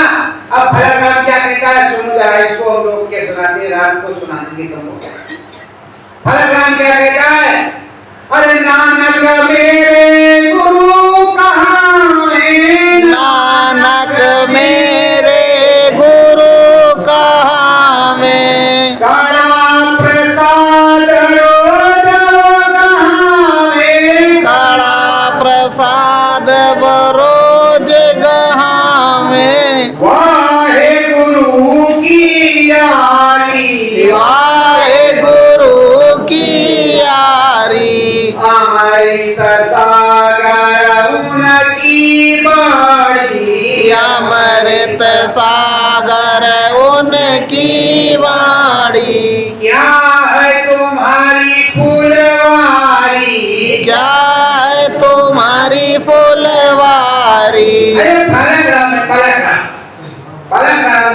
अब फलराम क्या कहता है सुनो जरा, इसको हम लोग के सुनाते, रात को सुना देंगे तुमको। फलराम क्या कहता है? अरे नानक मेरे गुरु कहाँ है, नानक मेरे गुरु कहाँ में, कड़ा प्रसाद रोज कहाँ में, कड़ा प्रसाद बरोज गहाँ में, वाहे गुरु की यारी, वाहे गुरु की यारी, अमृत सागर उनकी बाड़ी, अमृत सागर उनकी वाणी। क्या है तुम्हारी फुलवारी, क्या है तुम्हारी फुलवारी। अरे फलक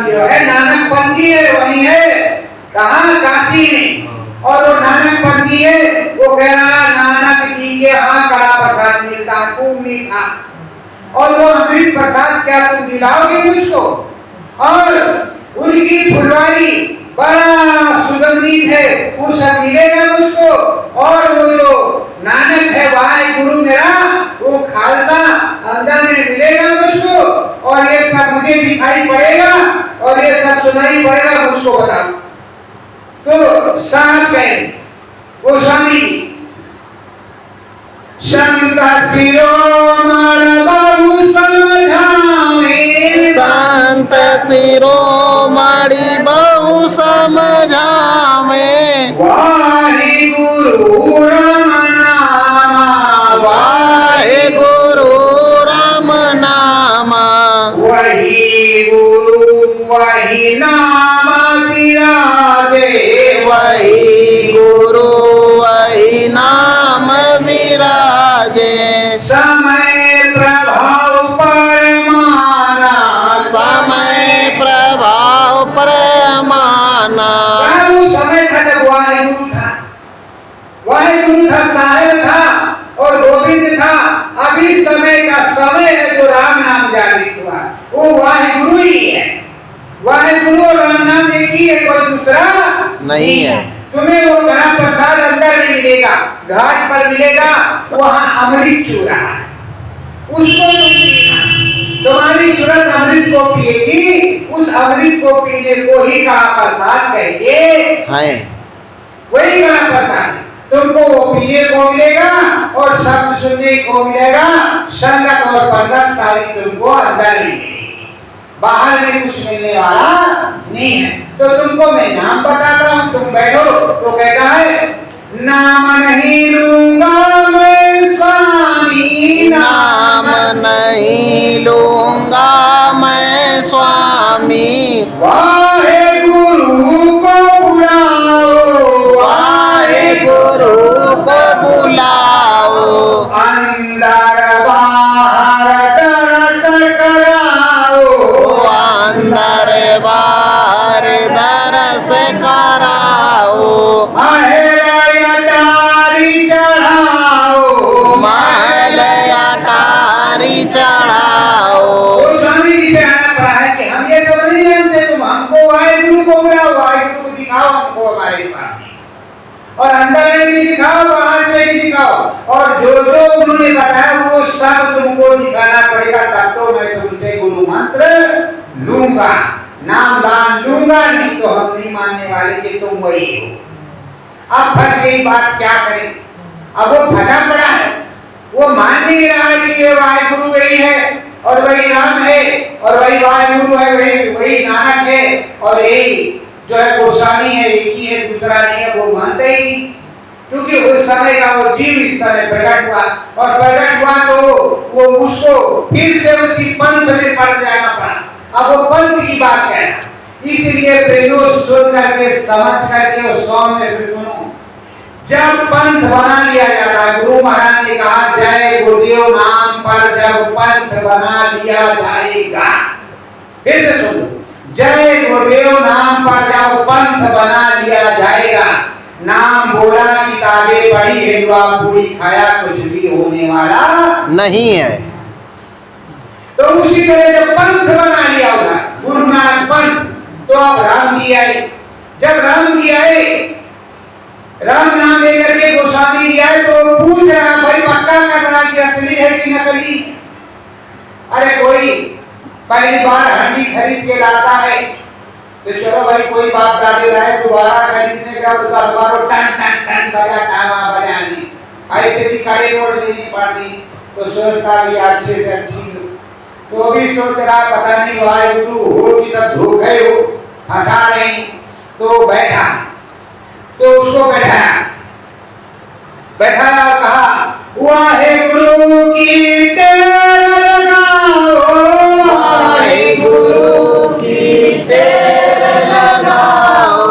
जो है नानक पंथी है, वही है कहाँ काशी में। और वो नानक पंथी है, वो कह रहा नानक जी के यहाँ कड़ा प्रसाद मिलता, खूब मीठा। और वो अमृत प्रसाद क्या तुम दिलाओगे मुझको? और उनकी फुलवारी बड़ा सुगंधित है, वो सब मिलेगा मुझको। और वो जो नानक है वाहिगुरु मेरा, वो खालसा अंदर में मिलेगा मुझको। और ये सब मुझे दिखाई पड़ेगा और ये सब सुनाई पड़ेगा मुझको, बताओ। तो साहब कहे वो स्वामी संत शिरोमणि बहु समझावे, संत शिरोमणि बहु समझावे, वाहिगुरु राम नामा, वाहिगुरु राम नामा, वही गुरु वही नाम विराजे, वही गुरु वही नाम विराजे, समय प्रभाव परमाना, समय प्रभाव परमाना। वो समय था जब वाहिगुरु था, वाहिगुरु था, साहेब था और गोविंद था। अभी समय का समय है जो राम नाम जागृत हुआ, वो वाहिगुरु ही है। वाहिगुरु और राम नाम एक ही है, कोई दूसरा नहीं है। तुम्हें वो कड़ा प्रसाद अंदर में मिलेगा, घाट पर मिलेगा, वहाँ अमृत चू रहा है, उसको तुम पीना। तुम्हारी सूरत अमृत को पिएगी, उस अमृत को पीने को ही कड़ा प्रसाद कहेंगे, वही कड़ा प्रसाद। तुमको वो पीने को मिलेगा और शब्द सुनने को मिलेगा, संगत और पंगत सारी तुमको अंदर मिलेगी, बाहर में कुछ मिलने वाला नहीं है। तो तुमको मैं नाम बताता हूँ, तुम बैठो। तो कहता है नाम नहीं लूंगा मैं स्वामी, नाम नहीं लूंगा मैं स्वामी, वाहिगुरु को बुलाओ, वाहिगुरु को बुलाओ, अंदर बाहर दरस कराओ, अंदर बाहर दरस कराओ, महल अटारी चढ़ाओ, महल अटारी चढ़ाओ। तो स्वामी जी से आना पड़ा है कि हम ये सब नहीं जानते, तुम हमको वाहिगुरु को बुलाओ, वाहिगुरु को दिखाओ हमको हमारे साथ, और अंदर में भी दिखाओ, बाहर से भी दिखाओ, और जो जो उन्होंने बताया वो सब तुमको दिखाना पड़ेगा, तब तो मैं तुमसे गुरु मंत्र लूंगा, नाम दान लूंगा, नहीं तो हम नहीं मानने वाले कि तुम वही हो। अब फंस गई बात, क्या करें? अब वो फंसा पड़ा है, वो मान नहीं रहा है कि ये वाहिगुरु वही है और वही राम है और वही वाहिगुरु है, वही नानक है और यही जो है गोस्वामी है, एक ही है, दूसरा नहीं है, वो मानते ही नहीं। क्योंकि उस समय का वो जीव इस समय प्रकट हुआ, और प्रकट हुआ तो वो उसको फिर से उसी पंथ में पड़ जाना पड़ा। अब वो पंथ की बात कह रहा, इसलिए प्रेमो सुन करके समझ करके उस सौम्य से सुनो। जब पंथ बना लिया जाता है, गुरु महाराज ने कहा जय गुरुदेव नाम पर जब पंथ बना लिया जाएगा, फिर से सुनो, जय गुरुदेव नाम पर जब पंथ बना लिया जाएगा, नाम बोला किताबें पढ़ी हिलवा पूरी खाया, कुछ भी होने वाला नहीं है। तो उसी तरह जब पंथ बना लिया होगा गुरु नानक पंथ, तो अब राम जी आए। जब राम जी आए, राम नाम लेकर के गोस्वामी जी आए, तो पूछ रहा, भाई पक्का कर रहा कि असली है कि नकली? अरे कोई पहली बार हंडी खरीद के लाता है तो चलो भाई कोई बात दादी रहा है, दोबारा खरीदने का तो 10 बार टन टन टन बजा कामा बजानी, ऐसे भी कड़े नोट देनी पड़ती। तो सोचता भी अच्छे से अच्छी, तो भी सोच रहा पता नहीं वाहिगुरु हो कि तब धोखे हो, फंसा नहीं। तो बैठा, तो उसको बैठाया और कहा वाहिगुरु की टेर लगाओ, वाहिगुरु की टेर लगाओ,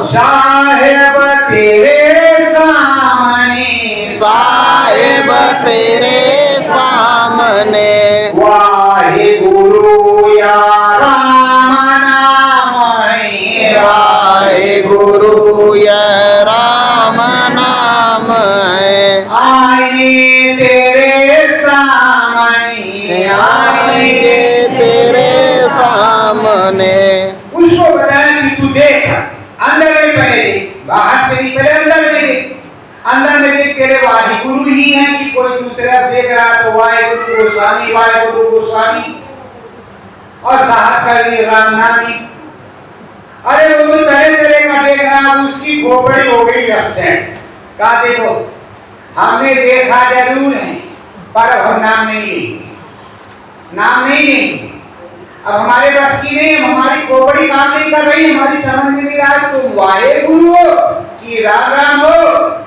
साहेब तेरे सामने, साहेब तेरे सामने, वाहिगुरु या राम नाम है, वाहिगुरु या राम नाम है, आईने तेरे सामने, आएंगे तेरे सामने। उसको बताया कि तू देख, अंदर में पहले देख, बाहर से नहीं, पहले अंदर में देख। अंदर में देख, तेरे वाहिगुरु ही है कि कोई दूसरा देख रहा तो वाहिगुरु गोस्वामी, वाहिगुरु गोस्वामी, और साहब का ये राम नामी। अरे वो तो तरह तरह का देख रहा, उसकी खोपड़ी हो गई अपसेट। कहा देखो हमने देखा जरूर है पर अब हम नाम नहीं लेंगे, नाम नहीं लेंगे, अब हमारे बस की नहीं, हमारी खोपड़ी काम नहीं कर रही, हमारी समझ में नहीं रहा तुम वाहे गुरु हो कि राम राम हो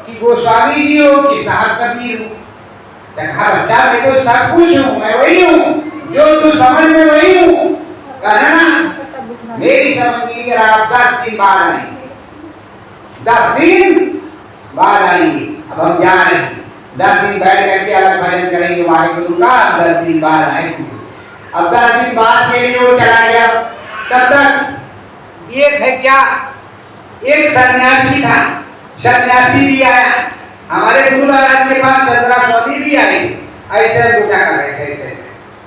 कि गोस्वामी जी हो कि साहब कबीर हो। कहा बच्चा मैं तो सब कुछ हूँ, मैं वही हूँ जो तू समझ में वही हूँ। कहना ना मेरी समझ में आप 10 दिन बाद आएंगे, 10 दिन बाद आएंगे। अब हम जा रहे हैं, 10 दिन बैठ करके अलग भजन करेंगे वाहिगुरु का, 10 दिन बाद आएंगे। अब 10 दिन बाद के लिए वो चला गया। तब तक एक है क्या, एक सन्यासी था, सन्यासी भी आया हमारे गुरु महाराज के पास। चंद्रा स्वामी भी आए, ऐसे अंगूठा कर रहे थे, ऐसे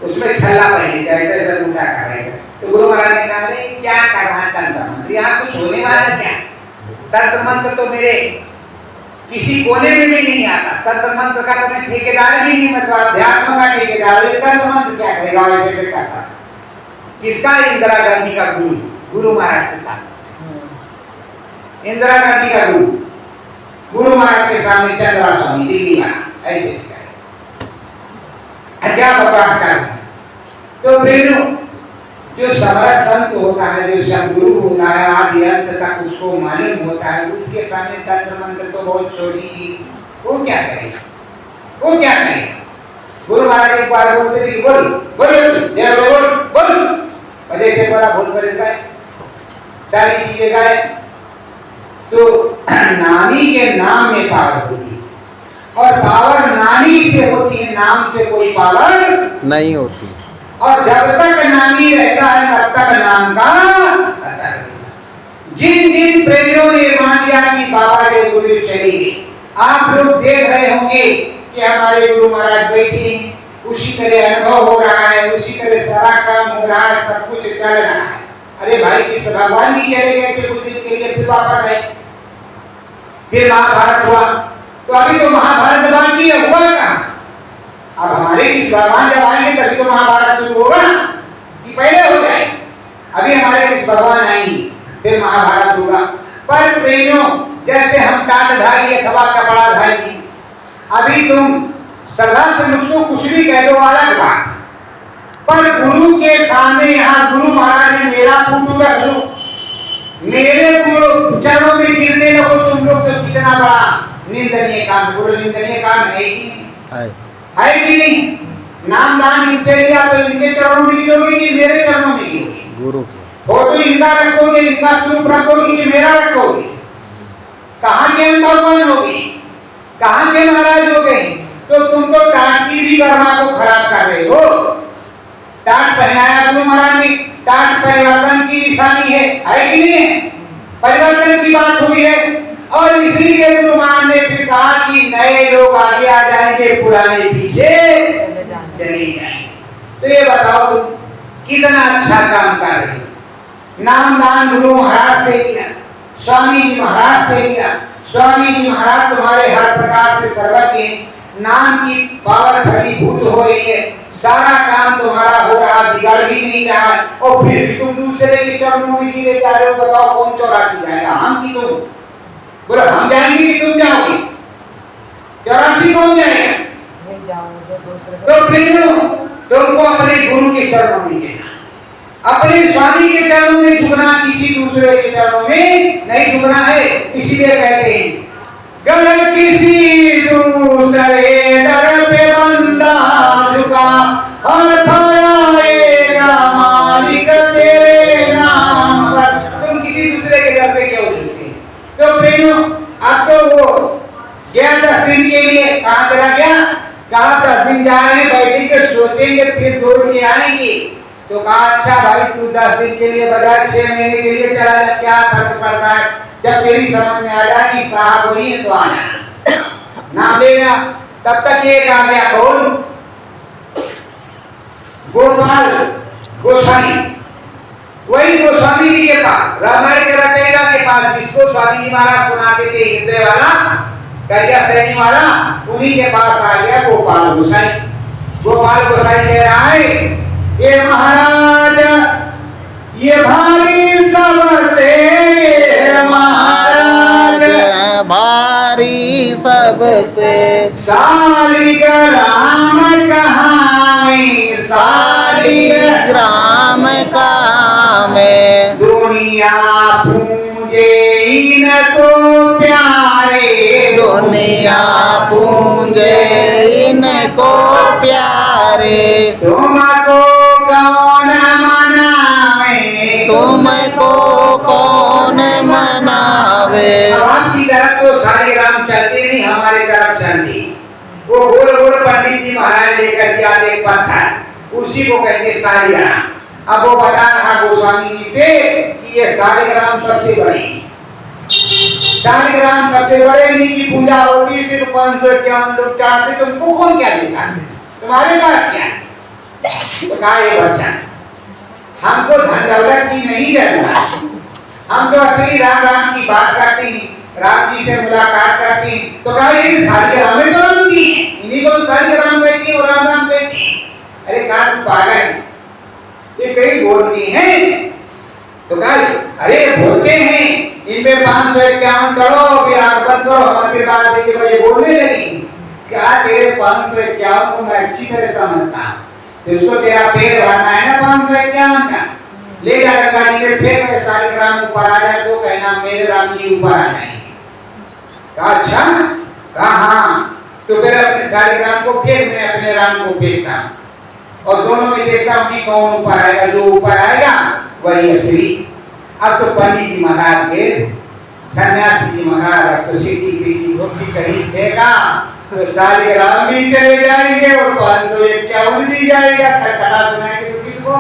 उसमें छल्ला पहने थे, ऐसे ऐसे अंगूठा कर रहे थे। तो गुरु महाराज ने कहा अरे क्या कर रहा तंत्र मंत्र, यहाँ कुछ होने वाला है क्या? तंत्र मंत्र तो मेरे किसी कोने में भी नहीं आता, तंत्र मंत्र का तो मैं ठेकेदार भी नहीं, मैं तो अध्यात्म का ठेकेदार हूँ, तंत्र मंत्र क्या करेगा? ऐसे करता किसका? इंदिरा गांधी का गुरु, गुरु महाराज के साथ, इंदिरा गांधी का गुरु, गुरु महाराज के सामने चंद्रा स्वामी दिल्ली में ऐसे क्या बकवास कर रहे। तो फिर जो समरस संत होता है, जो सदगुरु होता है, आदि अंत तक उसको मालूम होता है, उसके सामने तंत्र मंत्र तो बहुत छोटी, वो क्या करेगा? वो क्या करेगा? गुरु महाराज एक बार बोलते थे बोल बोल जय बोल बोल, वजह से बड़ा बोल कर गए, सारी चीजें गाए। तो नानी के नाम में पावर होती है, और पावर नानी से होती है, नाम से कोई पावर नहीं होती। और जब तक नामी रहता है तब तक नाम का असर। जिन जिन प्रेमियों ने मान लिया कि बाबा के गुरु चलेंगे, आप लोग देख रहे होंगे कि हमारे गुरु महाराज बैठे हैं, उसी तरह अनुभव हो रहा है, उसी तरह सारा काम हो रहा है, सब कुछ चल रहा है। अरे भाई कृष्ण भगवान भी चले गए थे कुछ दिन के लिए, फिर वापस आए, फिर महाभारत हुआ। तो अभी तो महाभारत बाकी है, हुआ कहाँ? अब हमारे कृष्ण भगवान जब आएंगे तभी तो महाभारत शुरू होगा कि पहले हो जाए? अभी हमारे कृष्ण भगवान आएंगे फिर महाभारत होगा। पर प्रेमियों, जैसे हम टाटधारी अथवा कपड़ाधारी, अभी तुम श्रद्धा से मुझको कुछ भी कह दो अलग बात, पर गुरु के सामने यहाँ गुरु महाराज ने मेरा फोटो रख लो, मेरे गुरु चरणों में गिरने लगो तुम लोग, तो कितना बड़ा निंदनीय काम। गुरु निंदनीय काम है कि नहीं? है कि नहीं? नाम दान इनसे लिया तो इनके चरणों में गिरोगे कि मेरे चरणों में गिरोगे? गुरु के फोटो इनका रखोगे, इनका स्वरूप रखोगे कि मेरा रखोगे? कहाँ के हम भगवान हो गए, कहाँ के महाराज हो गए? तो तुम तो टाट की भी कर्मा को खराब कर रहे हो। टाट पहनाया गुरु महाराज ने, टाट परिवर्तन की निशानी है कि नहीं? परिवर्तन की बात हुई है, और इसीलिए गुरु महाराज ने फिर कहा कि नए लोग आगे आ जाएंगे, पुराने पीछे चले जाएंगे। तो ये बताओ कितना अच्छा काम कर रहे हो। नाम दान गुरु महाराज से किया, स्वामी जी महाराज से किया। स्वामी जी महाराज तुम्हारे हर प्रकार से सर्वज्ञ, नाम की पावर फलीभूत हो रही है, सारा काम तुम्हारा हो रहा, बिगड़ भी नहीं रहा, और फिर भी तुम दूसरे के चरणों में गिरे जा रहे हो। बताओ कौन 84 जाएगा, हम की तुम? बोलो हम जाएंगे कि तुम जाओगे? 84 कौन जाएगा? तो फिर तुमको अपने गुरु के चरणों में गिरना, अपने स्वामी के चरणों में झुकना, किसी दूसरे के चरणों में नहीं झुकना है। इसीलिए कहते हैं गर किसी दूसरे दर पे बंदा झुका, और फराएगा मालिक तेरे नाम पर। तुम किसी दूसरे के दर पे क्यों झुकते? तो फिर अब तो वो गया 10 दिन के लिए, कहाँ चला गया? कहा 10 दिन जा रहे हैं, बैठेंगे सोचेंगे फिर दौड़ के आएंगे। तो कहा अच्छा भाई तू 10 दिन के लिए बजाय 6 महीने के लिए चला जा, क्या फर्क पड़ता है? जब तेरी समझ में आ जाए कि साहब वही है तो आना, नाम लेना। तब तक एक आ गया कौन? गोपाल गोस्वामी, वही गोस्वामी जी के पास, रामायण के रचयिता के पास, जिसको स्वामी जी महाराज सुनाते थे हृदय वाला करिया सैनी वाला, उन्हीं के पास आ गया गोपाल गोसाई। गोपाल गोसाई कह रहा है ये महाराज ये भारी सबसे, महाराज भारी सबसे, शालिग्राम कहावे, शालिग्राम कहावे, दुनिया पूजे इनको प्यारे, दुनिया पूजे इनको प्यारे, तुमको कौन मनावे, तुमको कौन मनावे। आपकी तरफ तो शालिग्राम चलती नहीं, हमारी तरफ चलती। वो गोल गोल पंडित जी महाराज लेकर के आते एक पत्थर, उसी को कहते शालिग्राम। अब वो बता रहा गोस्वामी जी से कि ये शालिग्राम सबसे बड़ी, शालिग्राम सबसे बड़े, इनकी पूजा होती, सिर्फ 551 लोग चढ़ाते, तुमको कौन क्या देता, तुम्हारे पास क्या? तो कहा ये बच्चा हमको धन दौलत की नहीं जरूरत, हम तो असली राम राम की बात करते हैं, राम जी से मुलाकात करते हैं। तो कहा ये शालिग्राम में तो राम की है, इन्हीं को तो शालिग्राम कहते हैं और राम राम कहते हैं। अरे कहा तू पागल है, ये कहीं बोलती हैं? तो कहा अरे बोलते हैं, इनमें 551 करो, अभी आंख बंद करो, हमारे बात देखिए भाई बोलने लगी। क्या तेरे 551 को मैं अच्छी तरह समझता हूँ, जिसको तेरा पेट भरना है ना 551 का, ले जा गंगा जी में फेंक, शालिग्राम ऊपर आ जाए तो कहना मेरे राम जी ऊपर आ जाएंगे। कहा अच्छा, कहा हाँ, तो फिर अपने शालिग्राम को फेंक, मैं अपने राम को फेंकता हूँ और दोनों में देखता हूँ कि कौन ऊपर आएगा, जो ऊपर आएगा वही असली। अब तो पंडित जी महाराज के, सन्यासी जी महाराज अब तो सीटी पीटी धोती कहीं फेंका तो शालिग्राम भी चले जाएंगे और 551 भी जाएगा, खटखटा सुनाएंगे तो किसको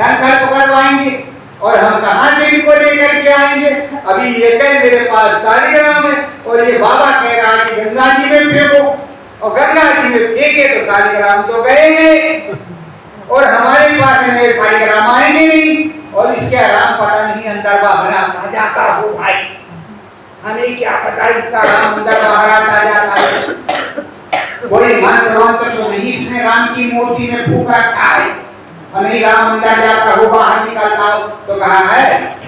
संकल्प करवाएंगे और हम कहाँ से इनको लेकर के आएंगे? अभी ये कह मेरे पास शालिग्राम है और ये बाबा कह रहा है कि गंगा जी में फेंको, और गंगा जी में फेंके तो शालिग्राम तो गएंगे और हमारे पास में शालिग्राम आएंगे नहीं, और इसके आराम पता नहीं अंदर बाहर आता जाता हो भाई, हमें क्या पता इसका राम अंदर बाहर आता जाता है। कोई मंत्र तो नहीं इसने राम की मूर्ति में फूंक रखा है और नहीं राम अंदर जाता हो बाहर निकलता हो। तो कहा है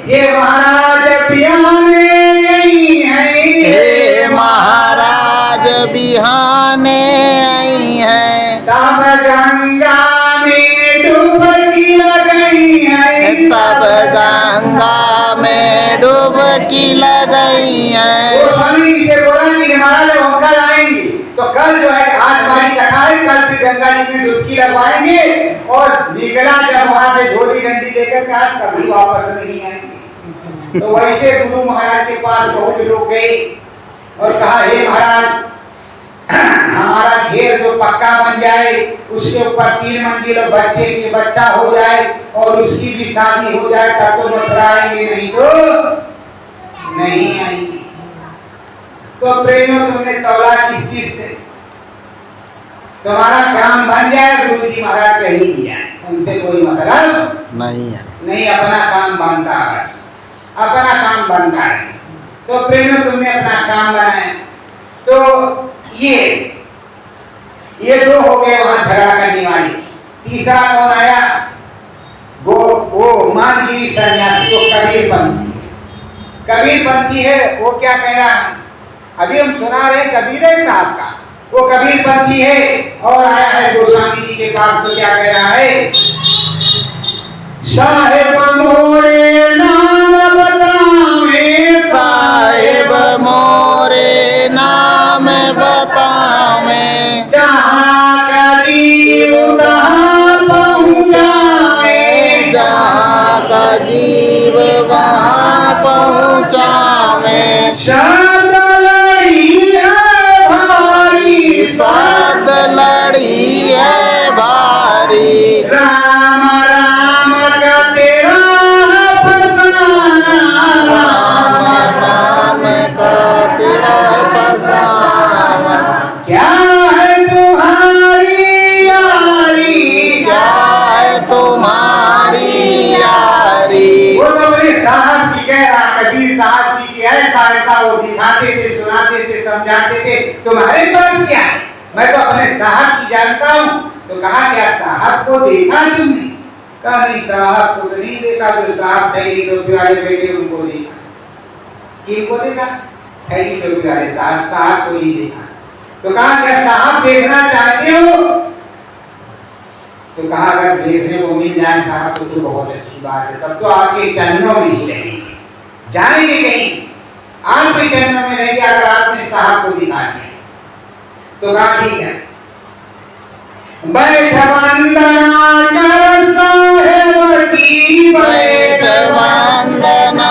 ये महाराज बिहाने यही है, हे महाराज बिहाने आई है, तब गंगा में डुबकी लगाई है, तब गंगा में डुबकी लगाई है। वो स्वामी से बोला कि महाराज हम कल आएंगे, तो कल जो है आज हमारी कथा है, कल फिर गंगा जी में डुबकी लगवाएंगे और निकला जब वहां से झोली डंडी लेकर कहा कभी वापस नहीं आएंगे। तो वैसे गुरु महाराज के पास बहुत लोग गए और कहा हे महाराज हमारा घेर जो पक्का बन जाए, उसके ऊपर 3 मंजिल बच्चे के बच्चा हो जाए और उसकी भी शादी हो जाए तब तो मथुरा आएंगे, नहीं तो नहीं आएंगे। तो प्रेम तुमने तौला किस चीज से? तुम्हारा काम बन जाए, गुरु जी महाराज कह ही दिया, उनसे कोई मतलब नहीं है, नहीं, अपना काम बनता है, बस अपना काम बनता है। तो प्रेम तुमने अपना काम बनाया। तो ये 2 हो गए वहां झगड़ा करने वाली। तीसरा कौन आया? वो मानगिरी सन्यासी, वो कबीर पंथी है। वो क्या कह रहा है? अभी हम सुना रहे कबीर साहब का, वो कबीर पंथी है और आया है गोस्वामी जी के पास। तो क्या कह रहा है? साहेब मोरे नाम बतावे, साहेब मोरे नाम बतावे, जहाँ करीब तहाँ पहुँचावे, जहाँ का जीव वहाँ पहुँचावे। शब्द लड़ी है भारी, शब्द लड़ी है भारी, राम राम का तेरा फसाना, राम नाम का तेरा फसाना। क्या है तुम्हारी यारी, क्या जानते थे, तुम्हारे पास क्या है? मैं तो अपने साहब की जानता हूँ। तो कहा क्या साहब को देखा तुमने? कहा नहीं साहब को तो नहीं देखा, जो साहब थैली टोपी वाले बेटे उनको देखा। किनको देखा? थैली टोपी वाले साहब, साहब को नहीं देखा। तो कहा क्या साहब देखना चाहते हो? तो कहा अगर देखने को मिल जाए साहब को तो बहुत अच्छी बात है, तब तो आपके चरणों में ही रहेंगे, जाएंगे कहीं आपके चरणों में रहेंगे अगर आपने साहब को दिखा दिया। तो कहा ठीक है, बैठ वंदना कर साहेब की, बैठ वंदना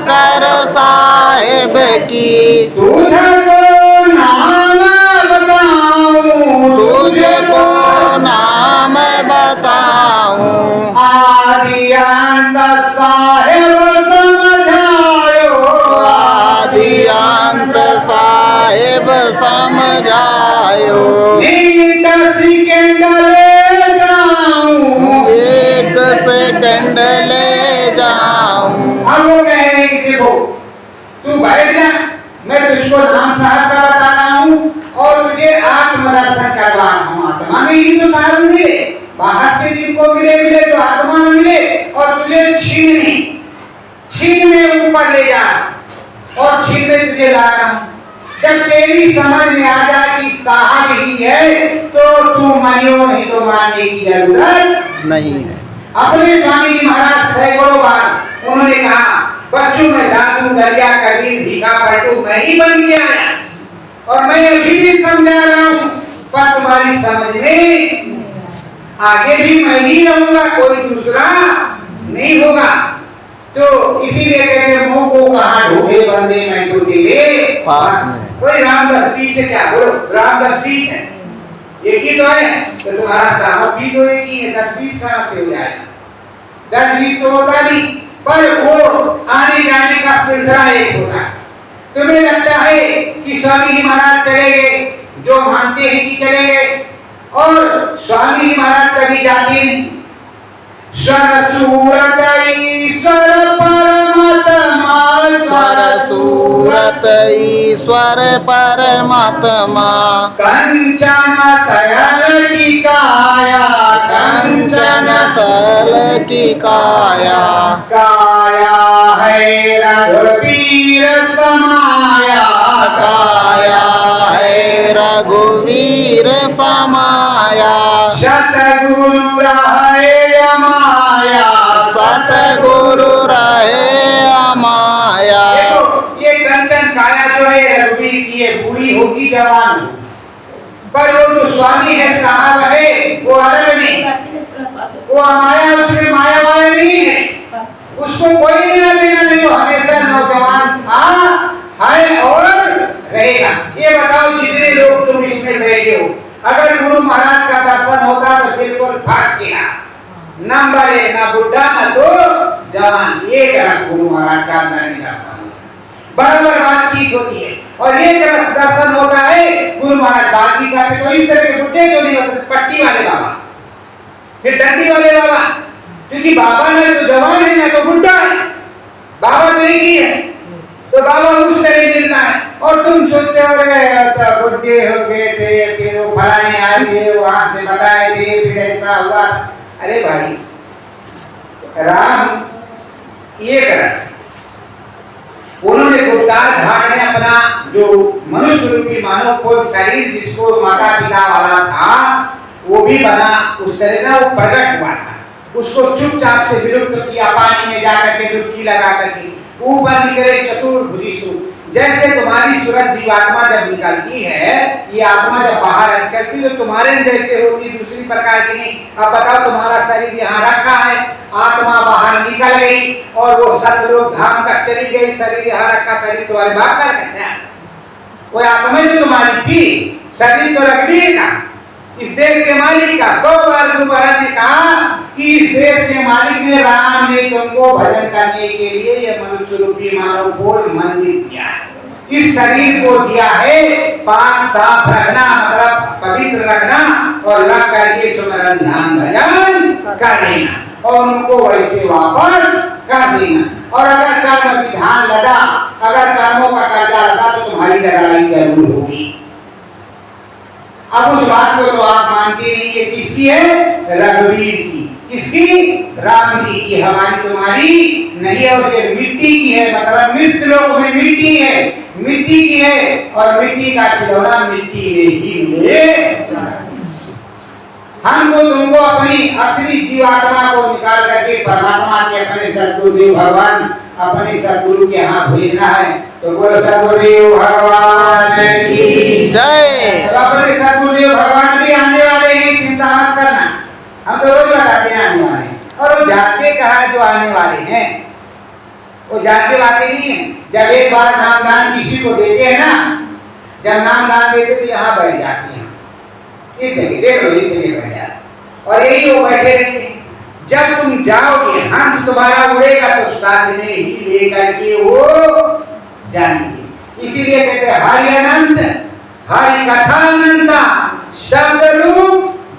कर साहेब की, तुझको नाम बताऊं, तुझको नाम बताऊं, आदि अंत साहेब समझायो, आदि अंत साहेब समझायो, एक सेकंड ले जाऊं, एक सेकंड ले जाऊं। अब वो कहे कि देखो तू बैठ जा, मैं तुझको नाम साहब का बता रहा हूँ और तुझे आत्मदर्शन करवा रहा हूँ। आत्मा में ही तो साहब मिले, बाहर से जिनको मिले तो आत्मा में मिले, और तुझे छीन में ऊपर ले जा और छीन में तुझे ला रहा हूँ। जब तेरी समझ में आ जाए कि साहब ही है तो तू मनियो नहीं तो मानने की जरूरत नहीं है। अपने स्वामी जी महाराज सैकड़ों बार उन्होंने कहा बच्चों में दादू दरिया कबीर भीखा पलटू मैं ही बन के आया और मैं अभी भी समझा रहा हूँ, पर तुम्हारी समझ में आगे भी मैं ही रहूंगा, कोई दूसरा नहीं होगा। तो इसीलिए कहते मुंह को कहाँ ढूंढे बंदे मैं तो तेरे पास में। कोई रामदास पीस है क्या? बोलो रामदास पीस है, एक ही तो है। तो तुम्हारा साहब भी तो एक ही है, 10-20 कहाँ से हो जाएगा? 10-20 तो होता नहीं, पर वो आने जाने का सिलसिला एक होता है। तुम्हें लगता है कि स्वामी जी महाराज चले गए, जो मानते हैं कि चले गए, और स्वामी जी महाराज कभी जाते नहीं। स्वर सूरत ईश्वर परमात्मा, स्वर सूरत ईश्वर परमात्मा, कंचन तयल की काया, कंचन तल की काया, काया है रघुवीर समाया, काया है रघुवीर समाया, सतगुरु रहे अमाया, सतगुरु रहे अमाया। देखो ये कंचन काया जो है रघुवीर की है, बूढ़ी होगी जवान हो, पर वो जो स्वामी है साहब है वो अलग नहीं, वो अमाया, उसमें माया वाया नहीं है, उसको कोई लेना देना नहीं, वो हमेशा नौजवान था है और रहेगा। ये बताओ जितने लोग तुम इसमें बैठे हो, अगर गुरु महाराज का दर्शन होता तो बिल्कुल फर्स्ट क्लास, नंबर 1, ना बुढ़ा ना तो जवान, एक रस गुरु महाराज का दर्शन करता हूँ, बराबर बातचीत होती है और एक रस दर्शन होता है। गुरु महाराज बात भी करते तो इस तरह के बुढ़े क्यों नहीं होते? पट्टी वाले बाबा, फिर डंडी वाले बाबा, क्योंकि बाबा ने तो जवान है ना तो बुढ़ा है, बाबा तो एक ही है, तो बाबा उस तरह मिलता है। और तुम सोचते हो तो बुढ़े हो गए थे, फिर वो फलाने आए थे, वहां से बताए थे, फिर ऐसा हुआ। अरे भाई राम एक रस, उन्होंने गुप्तार घाट में अपना जो मनुष्य रूपी मानव को शरीर जिसको माता पिता वाला था वो भी बना, उस तरह का वो प्रकट हुआ था, उसको चुपचाप से विलुप्त किया, पानी में जाकर के डुबकी लगा करके ऊपर निकले चतुर्भुजी स्वरूप। जैसे तुम्हारी सूरत जीवात्मा जब निकलती है, ये आत्मा जब बाहर निकलती तो तुम्हारे जैसे होती, दूसरी प्रकार की नहीं। अब बताओ तुम्हारा शरीर यहाँ रखा है, आत्मा बाहर निकल गई और वो सतलोक धाम तक चली गई, शरीर यहाँ रखा, शरीर तुम्हारे बाप का कहते हैं, वो आत्मा जो तुम्हारी थी, शरीर तो रघुवीर का, इस देश के मालिक का। 100 बार गुरु महाराज ने कहा कि इस देश के मालिक ने, राम ने तुमको भजन करने के लिए ये मनुष्य रूपी मानव को मंदिर दिया है, इस शरीर को दिया है पाक साफ रखना, मतलब पवित्र रखना, और लग करके सुमरन ध्यान भजन कर लेना और उनको वैसे वापस कर देना। और अगर कर्म विधान लगा, अगर कर्मों का कर्जा लगा तो तुम्हारी लड़ाई जरूर होगी। अब उस बात को तो आप मानते नहीं, ये किसकी है? रघुवीर की। किसकी? राम जी की, हमारी तुम्हारी नहीं। और ये मिट्टी की है, मतलब मृत लोक में मिट्टी है, मिट्टी की है, और मिट्टी का खिलौना मिट्टी में ही मिले। हमको तुमको अपनी असली जीवात्मा को निकाल करके परमात्मा के अपने सद्गुरुदेव भगवान अपने सद्गुरु के यहाँ भेजना है। तो बोलो सद्गुरुदेव भगवान की जय। तो अपने सद्गुरुदेव भगवान भी आने वाले हैं, चिंता मत करना। हम तो रोज बताते हैं आने वाले, और वो जाते कहाँ जो आने वाले हैं, वो जाते बातें नहीं है। जब एक बार नामदान किसी को देते हैं ना, जब नामदान देते तो यहाँ बैठ जाते हैं, इस जगह देख लो, इस जगह बैठ जाते, और यही वो बैठे रहते हैं। जब तुम जाओगे, हंस तुम्हारा उड़ेगा तो साथ में ही लेकर के वो जाएंगे। इसीलिए कहते हैं हरि अनंत, हरि कथा अनंता, शब्द रूप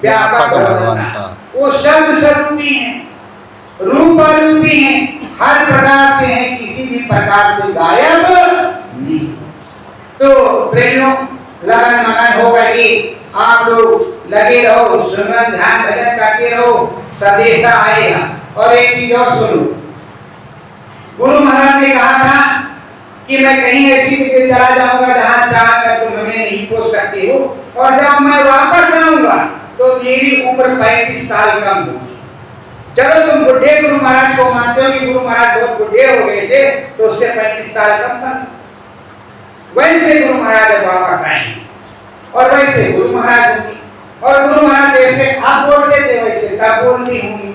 व्यापक भगवंता। वो शब्द स्वरूपी है, रूप रूपी है, हर प्रकार से है, किसी भी प्रकार से गायब नहीं। तो प्रेमियों, लगन मगन होकर के आप लोग लगे रहो, सुमरन ध्यान भजन करते रहो, सदेशा आएगा। और एक चीज और सुनो, गुरु महाराज ने कहा था कि मैं कहीं ऐसी जगह चला जाऊंगा जहां चाह कर तुम हमें नहीं पहुंच सकते हो, और जब मैं वापस आऊंगा तो मेरी उम्र 35 साल कम होगी। चलो तुम बुढ़े गुरु महाराज को मानते हो कि गुरु महाराज बहुत बुढ़े हो गए थे, तो उससे 35 साल कम कर, वैसे गुरु महाराज वापस आएंगे, और वैसे गुरु महाराज होंगे। और गुरु महाराज जैसे आप बोलते थे वैसे तब बोलती होंगी,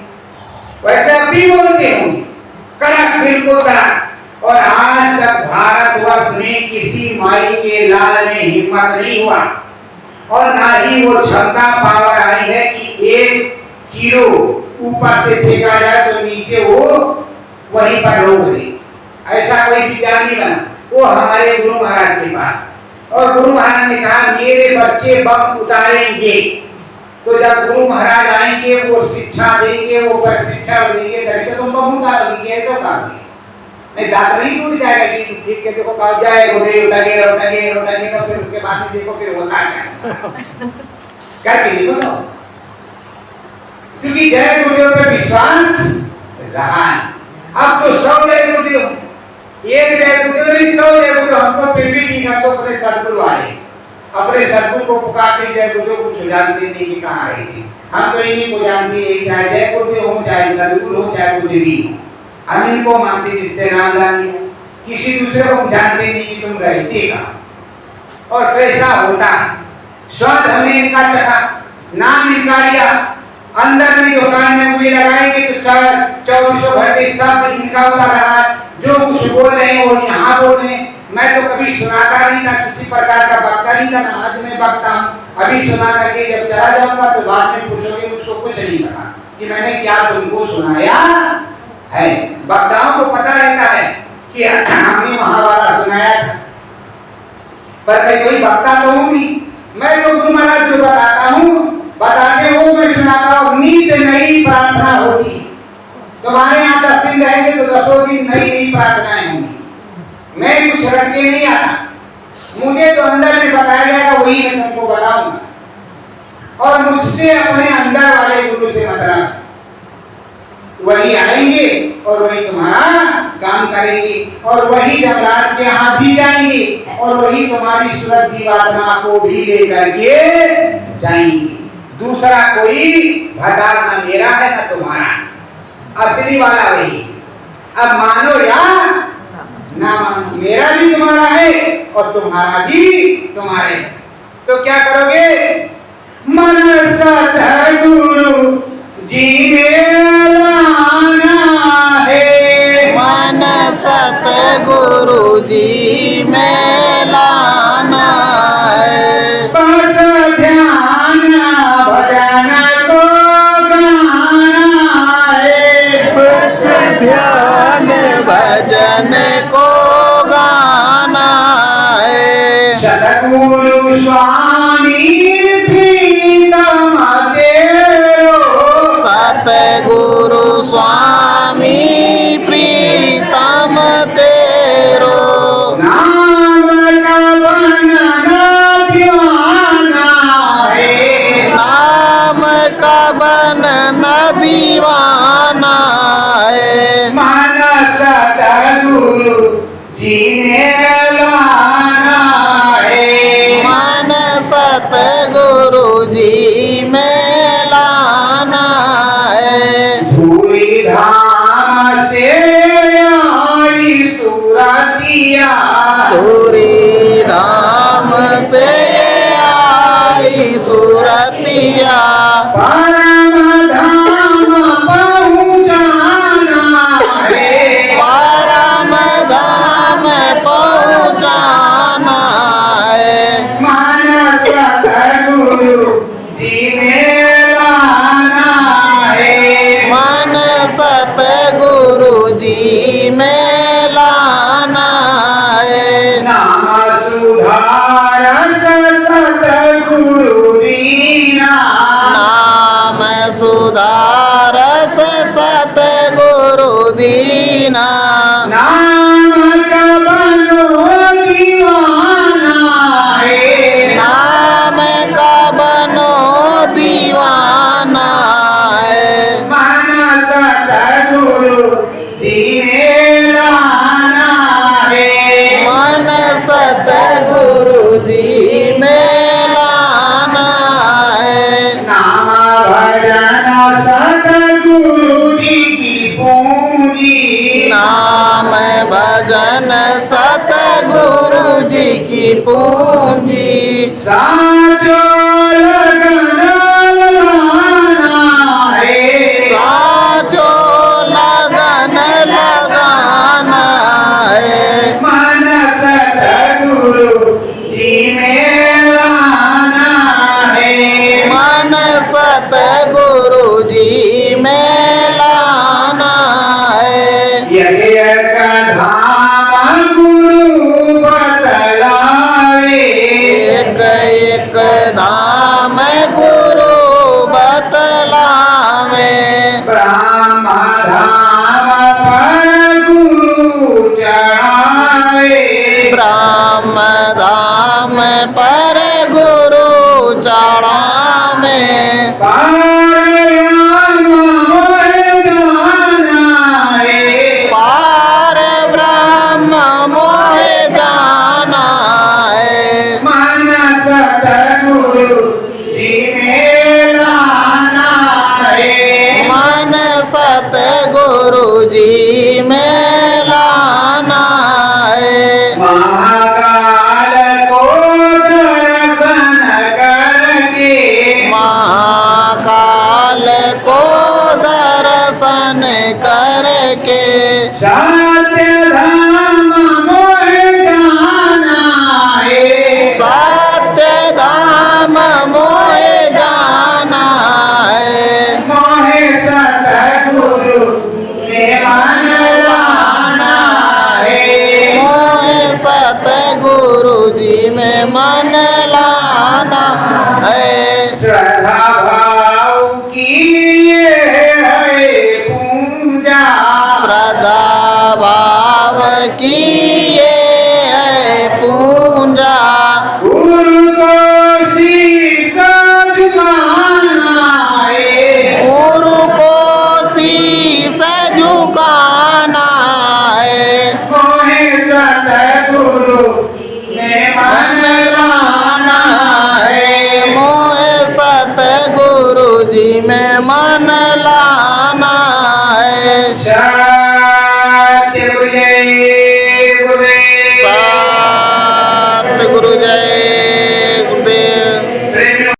वैसे अब भी बोलते होंगे, कड़क, बिल्कुल कड़क। और आज तक भारतवर्ष में किसी माई के लाल में हिम्मत नहीं हुआ, और ना ही वो क्षमता पावर आई है कि 1 किलो ऊपर से फेंका जाए तो नीचे वो वहीं पर रोक दे। ऐसा कोई विज्ञान नहीं बना, वो हमारे गुरु महाराज के पास। और गुरु महाराज ने कहा मेरे बच्चे बम उतारेंगे, तो जब गुरु महाराज आएंगे वो शिक्षा देंगे, वो प्रशिक्षण देंगे, तभी तो तुम बम उतारोगे। कैसे उतारोगे? नहीं, दांत नहीं टूट जाएगा कि ठीक के देखो कब जाए फिर उसके बाद में देखो फिर होता क्या करके देखो तो, क्योंकि जय गुरुदेव पे विश्वास रहा है। अब तो 100 जय गुरुदेव, एक जय गुरुदेव नहीं 100 जय गुरुदेव। हम तो फिर भी ठीक, हम तो अपने सदगुरु आए, अपने सदगुरु को पुकारते जय गुरुदेव को जानते नहीं कि कहाँ रहे थे। हम तो इन्हीं को जानते हैं, चाहे जय गुरुदेव हो, चाहे सदगुरु हो, चाहे गुरुदेवी हो, हम इनको मानते जिससे नाम दान लिया। किसी दूसरे को जानते नहीं कि तुम रहते कहाँ और कैसा होता है। स्वाद हमने इनका चखा, नाम इनका लिया, अंदर में दुकान में मुझे लगाएंगे तो 24 घंटे सब इनका उतर रहा है। जो कुछ बोल रहे हैं वो यहाँ बोल रहे हैं। मैं तो कभी सुनाता नहीं था, किसी प्रकार का वक्ता नहीं था, ना आज मैं वक्ता हूँ। अभी सुना करके जब चला जाऊंगा तो बाद में पूछोगे मुझको कुछ नहीं पता कि मैंने क्या तुमको सुनाया है। वक्ताओं को पता रहता है कि हमने वहां वाला सुनाया था, पर मैं कोई वक्ता तो हूँ नहीं। मैं तो गुरु महाराज जो बताता हूँ, बताते हो मैं सुनाता हूँ। नित नई प्रार्थना होती, तुम्हारे यहाँ 10 दिन रहेंगे तो 10 दिन नई नई प्रार्थनाएं होंगी। मैं कुछ रट के नहीं आता, मुझे तो अंदर में बताया जाएगा वही मैं तुमको बताऊंगा। और मुझसे अपने अंदर वाले गुरु से मतलब, वही आएंगे और वही तुम्हारा काम करेंगे, और वही जमराज के यहाँ भी जाएंगे, और वही तुम्हारी सूरत जीवात्मा को भी लेकर के जाएंगे। दूसरा कोई भतार ना मेरा है ना तुम्हारा, असली वाला वही। अब मानो या ना मानो, मेरा भी तुम्हारा है और तुम्हारा भी तुम्हारे। तो क्या करोगे? मन सतगुरु जी में लाना है, मन सतगुरु जी में लाना है। बस ध्यान भजन को गाना है, बस ध्यान भजन को गाना है। सतगुरु स्वामी प्रीतम तेरो, सतगुरु स्वामी प्रिय न दीवाना है। मन सतगुरु जी ने लाना है। मन सतगुरु जी में लाना है। धूरी धाम से आई सुरतिया, धूरी धाम से आई सूरतिया, परम धाम पहुँचाना है। परम धाम पहुँचाना है। मन सतगुरु जी ने लाना है। मन सतगुरु जी में लाना है। नाम सुधार सतगुरु दीना, नाम सुधारस सतगुरु दीना, नाम का बनो दीवाना है। नाम का बनो दीवाना है। मन सतगुरु जी ने लाना है। मन सतगुरु जी में लाना है। नाम भजन सतगुरु जी की पूंजी, नाम भजन सतगुरु जी की पूंजी, साचो लगन लगाना है। साचो लगन लगाना है। मन सतगुरु जी में लाना है। मन सतगुरु जी में लाना है। यज्ञ का धाम गुरु बतलावे, एक एक धाम गुरु बतलावे, ब्रह्म धाम पर गुरु चढ़ावे। ब्रह्म धाम पर गुरु चढ़ावे, पारब्रह्म मोह जाना है। पार ब्रह्म मोह जाना है। मन सतगुरु जी में लाना है। मन सतगुरु जी में लाना है। महाकाल को दर्शन करके, महाकाल को दर्शन करके, सत्य धाम मोह जाना है। सत्य धाम मोह जाना है। मोह सतगुरु ने मन लाना है। मोह सतगुरु जी में मन लाना है। श्रद्धा भाव की है पूजा, श्रद्धा भाव की ये है पूजा, गुरु को शीश झुकाना है। गुरु को शीश झुकाना है। मोह सतगुरु